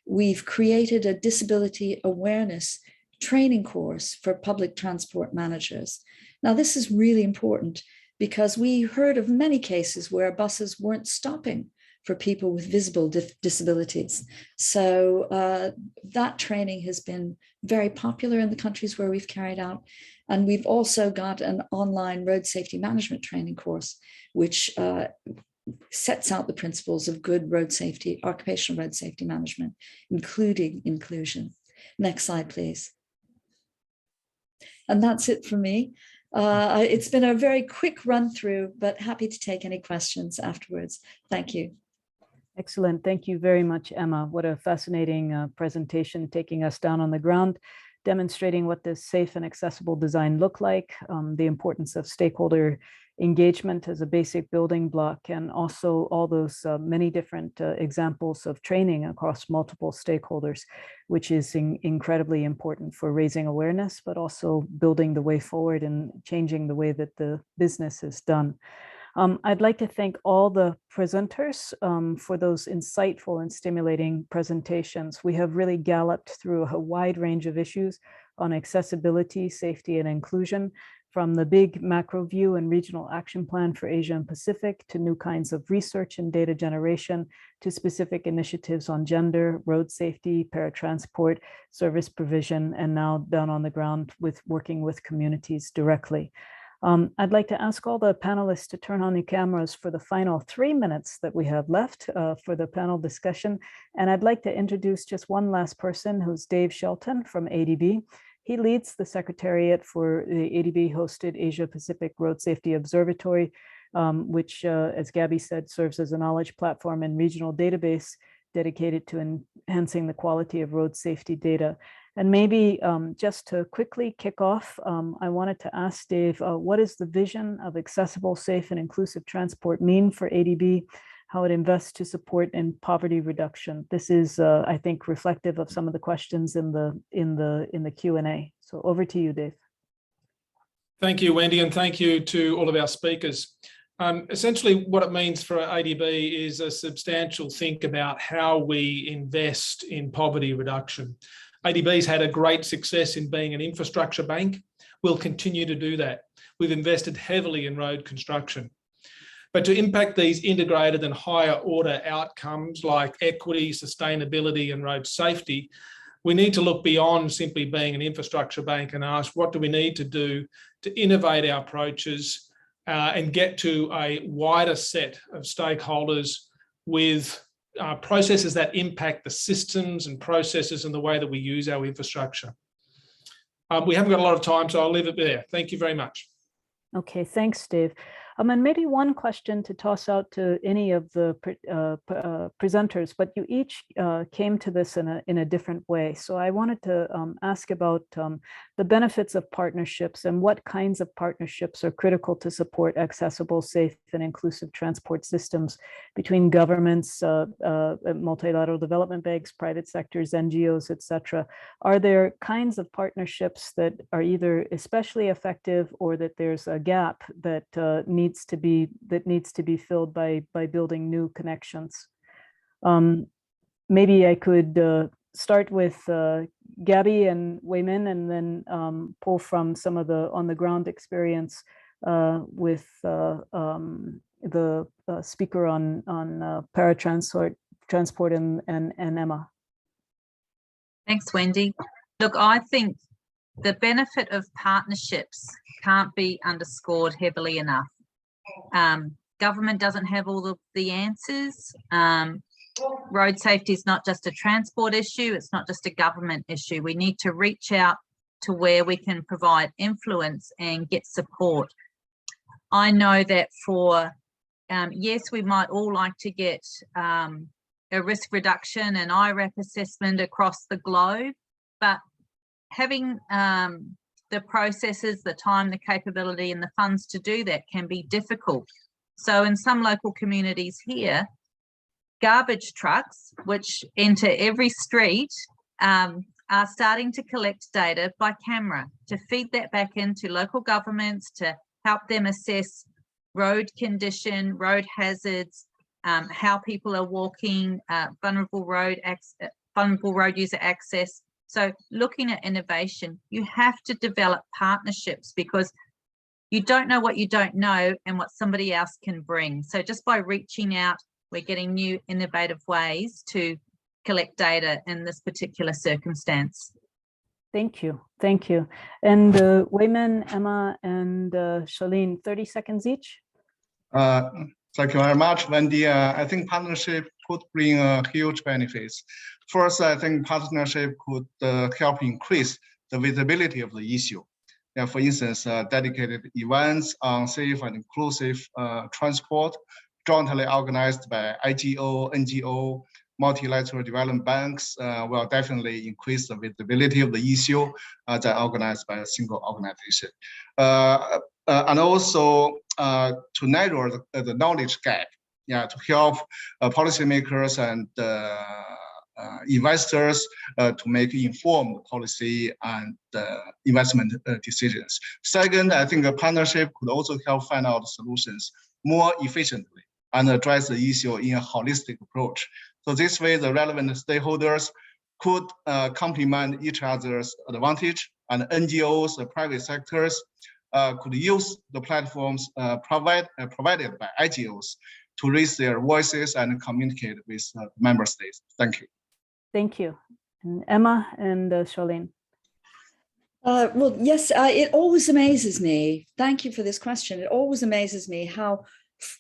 S7: we've created a disability awareness training course for public transport managers. Now, this is really important because we heard of many cases where buses weren't stopping for people with visible disabilities. So that training has been very popular in the countries where we've carried out. And we've also got an online road safety management training course, which sets out the principles of good road safety, occupational road safety management, including inclusion. Next slide, please. And that's it for me. It's been a very quick run through, but happy to take any questions afterwards. Thank you.
S1: Excellent. Thank you very much, Emma. What a fascinating presentation, taking us down on the ground, demonstrating what this safe and accessible design look like, the importance of stakeholder engagement as a basic building block, and also all those many different examples of training across multiple stakeholders, which is incredibly important for raising awareness, but also building the way forward and changing the way that the business is done. I'd like to thank all the presenters for those insightful and stimulating presentations. We have really galloped through a wide range of issues on accessibility, safety, and inclusion, from the big macro view and regional action plan for Asia and Pacific to new kinds of research and data generation, to specific initiatives on gender, road safety, paratransport, service provision, and now down on the ground with working with communities directly. I'd like to ask all the panelists to turn on the cameras for the final 3 minutes that we have left for the panel discussion. And I'd like to introduce just one last person, who's Dave Shelton from ADB. He leads the Secretariat for the ADB-hosted Asia Pacific Road Safety Observatory, which, as Gabby said, serves as a knowledge platform and regional database dedicated to enhancing the quality of road safety data. And maybe just to quickly kick off, I wanted to ask Dave, what is the vision of accessible, safe, and inclusive transport mean for ADB, how it invests to support in poverty reduction? This is, I think, reflective of some of the questions in the Q&A. So over to you, Dave.
S8: Thank you, Wendy, and thank you to all of our speakers. Essentially, what it means for ADB is a substantial think about how we invest in poverty reduction. ADB's had a great success in being an infrastructure bank. We'll continue to do that. We've invested heavily in road construction. But to impact these integrated and higher order outcomes like equity, sustainability, and road safety, we need to look beyond simply being an infrastructure bank and ask, what do we need to do to innovate our approaches and get to a wider set of stakeholders with processes that impact the systems and processes and the way that we use our infrastructure. We haven't got a lot of time, so I'll leave it there. Thank you very much.
S1: Okay, thanks, Dave. And maybe one question to toss out to any of the presenters, but you each came to this in a different way. So I wanted to ask about the benefits of partnerships and what kinds of partnerships are critical to support accessible, safe, and inclusive transport systems between governments, multilateral development banks, private sectors, NGOs, etc. Are there kinds of partnerships that are either especially effective or that there's a gap that needs to be filled by building new connections? Maybe I could start with Gabby and Wei-Min, and then pull from some of the on the ground experience with the speaker on paratransport and Emma.
S4: Thanks, Wendy. Look, I think the benefit of partnerships can't be underscored heavily enough. Government doesn't have all of the answers. Road safety is not just a transport issue, it's not just a government issue. We need to reach out to where we can provide influence and get support. I know that for, yes, we might all like to get a risk reduction and IRAP assessment across the globe, but having the processes, the time, the capability and the funds to do that can be difficult. So in some local communities here, garbage trucks, which enter every street, are starting to collect data by camera to feed that back into local governments to help them assess road condition, road hazards, how people are walking, vulnerable road user access. So looking at innovation, you have to develop partnerships because you don't know what you don't know and what somebody else can bring. So just by reaching out, we're getting new innovative ways to collect data in this particular circumstance.
S1: Thank you. Thank you. And Wayman, Emma, and Charlene, 30 seconds each.
S2: Thank you very much, Wendy. I think partnership could bring huge benefits. First, I think partnership could help increase the visibility of the issue. Yeah, for instance, dedicated events on safe and inclusive transport, jointly organized by IGO, NGO, multilateral development banks will definitely increase the visibility of the issue than organized by a single organization. And also to narrow the knowledge gap, yeah, to help policymakers and investors to make informed policy and investment decisions. Second, I think a partnership could also help find out solutions more efficiently and address the issue in a holistic approach. So this way, the relevant stakeholders could complement each other's advantage, and NGOs, the private sectors, could use the platforms provided by IGOs to raise their voices and communicate with member states. Thank you.
S1: Thank you. And Emma and Charlene.
S7: Well, yes, it always amazes me. Thank you for this question. It always amazes me how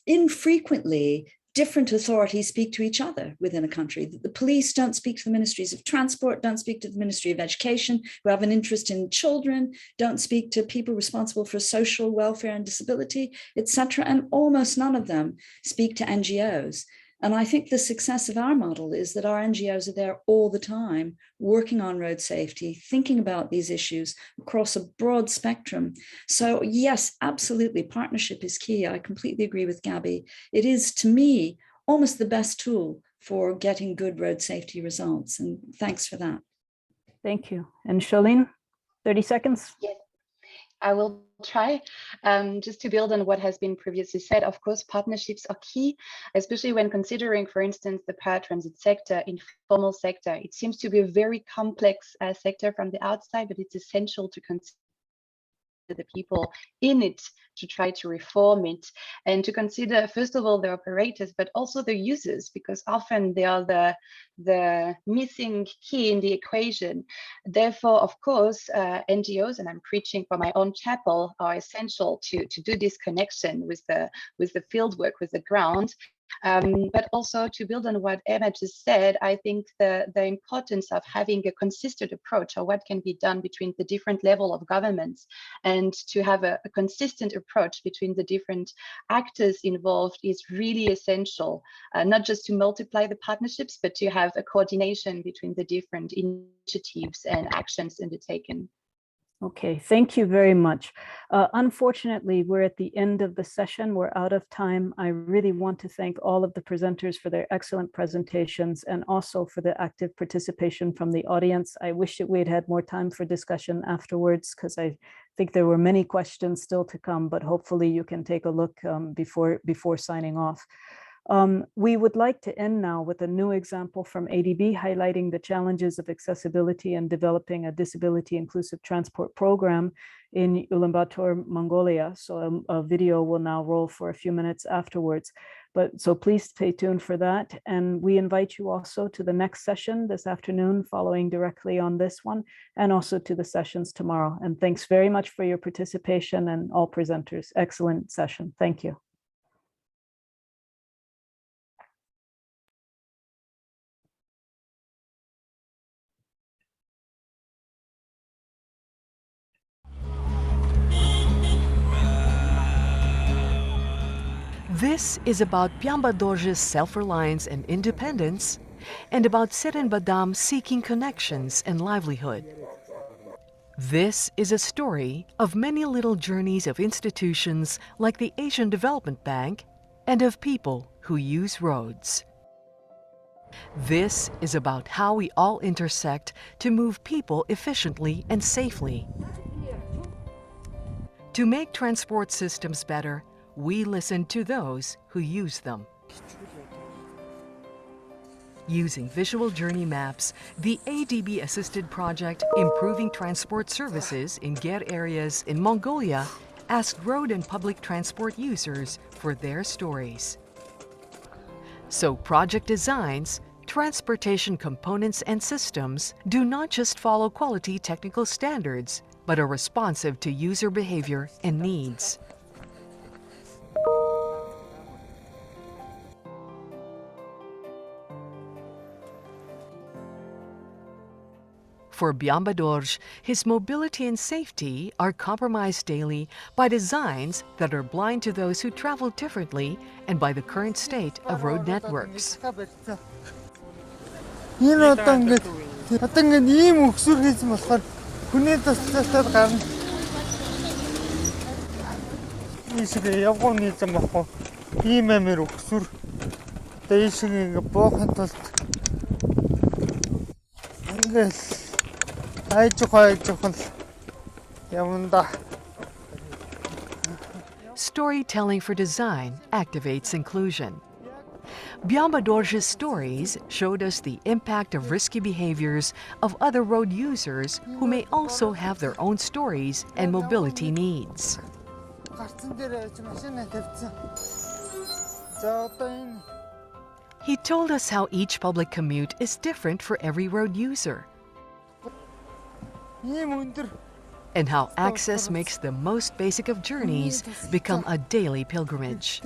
S7: infrequently different authorities speak to each other within a country. The police don't speak to the ministries of transport, don't speak to the Ministry of Education, who have an interest in children, don't speak to people responsible for social welfare and disability, etc. And almost none of them speak to NGOs. And I think the success of our model is that our NGOs are there all the time, working on road safety, thinking about these issues across a broad spectrum. So yes, absolutely, partnership is key. I completely agree with Gabby. It is, to me, almost the best tool for getting good road safety results. And thanks for that.
S1: Thank you. And Charlene, 30 seconds.
S6: Yes. I will try. Just to build on what has been previously said, of course, partnerships are key, especially when considering, for instance, the paratransit sector, informal sector. It seems to be a very complex sector from the outside, but it's essential to consider the people in it to try to reform it and to consider, first of all, the operators, but also the users, because often they are the missing key in the equation. Therefore, of course, NGOs, and I'm preaching for my own chapel, are essential to do this connection with the field work, with the ground. But also to build on what Emma just said, I think the importance of having a consistent approach of what can be done between the different level of governments, and to have a consistent approach between the different actors involved is really essential, not just to multiply the partnerships, but to have a coordination between the different initiatives and actions undertaken.
S1: Okay, thank you very much. Unfortunately, we're at the end of the session. We're out of time. I really want to thank all of the presenters for their excellent presentations and also for the active participation from the audience. I wish that we had had more time for discussion afterwards, because I think there were many questions still to come, but hopefully you can take a look before signing off. We would like to end now with a new example from ADB highlighting the challenges of accessibility and developing a disability inclusive transport program in Ulaanbaatar, Mongolia. So a video will now roll for a few minutes afterwards. So please stay tuned for that. And we invite you also to the next session this afternoon, following directly on this one, and also to the sessions tomorrow. And thanks very much for your participation and all presenters. Excellent session. Thank you.
S9: This is about Biamba Dorje's self-reliance and independence, and about Seren Badam seeking connections and livelihood. This is a story of many little journeys of institutions like the Asian Development Bank and of people who use roads. This is about how we all intersect to move people efficiently and safely. To make transport systems better, we listen to those who use them. Using visual journey maps, the ADB-assisted project Improving Transport Services in Ger areas in Mongolia asked road and public transport users for their stories. So project designs, transportation components and systems do not just follow quality technical standards, but are responsive to user behavior and needs. For Biamba Dorje, his mobility and safety are compromised daily by designs that are blind to those who travel differently and by the current state of road networks. Storytelling for design activates inclusion. Biamba Dorje's stories showed us the impact of risky behaviors of other road users who may also have their own stories and mobility needs. He told us how each public commute is different for every road user, and how access makes the most basic of journeys become a daily pilgrimage.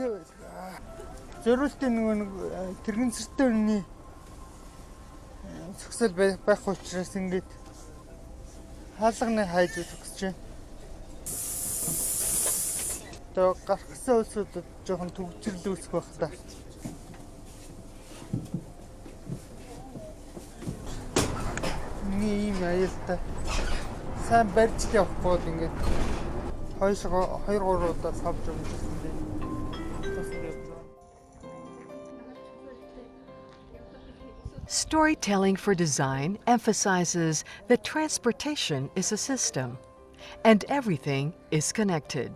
S9: Storytelling for design emphasizes that transportation is a system and everything is connected.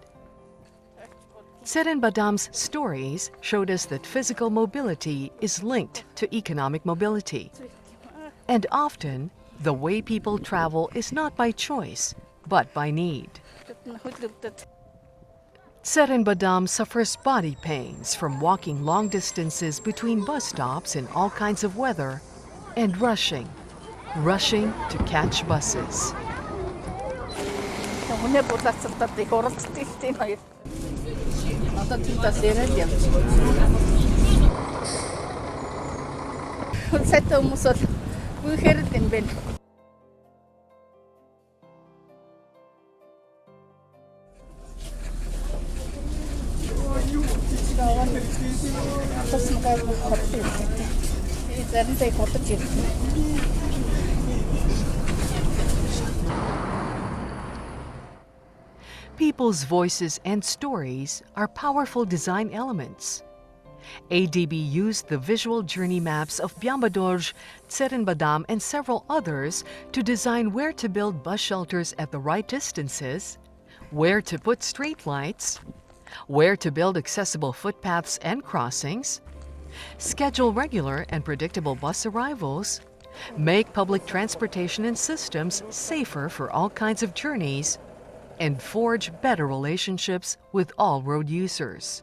S9: Seren Badam's stories showed us that physical mobility is linked to economic mobility. And often, the way people travel is not by choice, but by need. Seren Badam suffers body pains from walking long distances between bus stops in all kinds of weather and rushing to catch buses. People's voices and stories are powerful design elements. ADB used the visual journey maps of Biamba Dorje, Seren Badam, and several others to design where to build bus shelters at the right distances, where to put street lights, where to build accessible footpaths and crossings, schedule regular and predictable bus arrivals, make public transportation and systems safer for all kinds of journeys, and forge better relationships with all road users.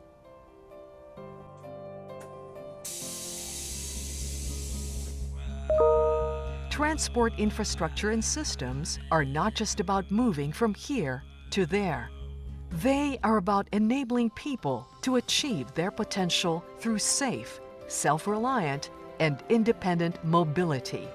S9: Transport infrastructure and systems are not just about moving from here to there. They are about enabling people to achieve their potential through safe, self-reliant, and independent mobility.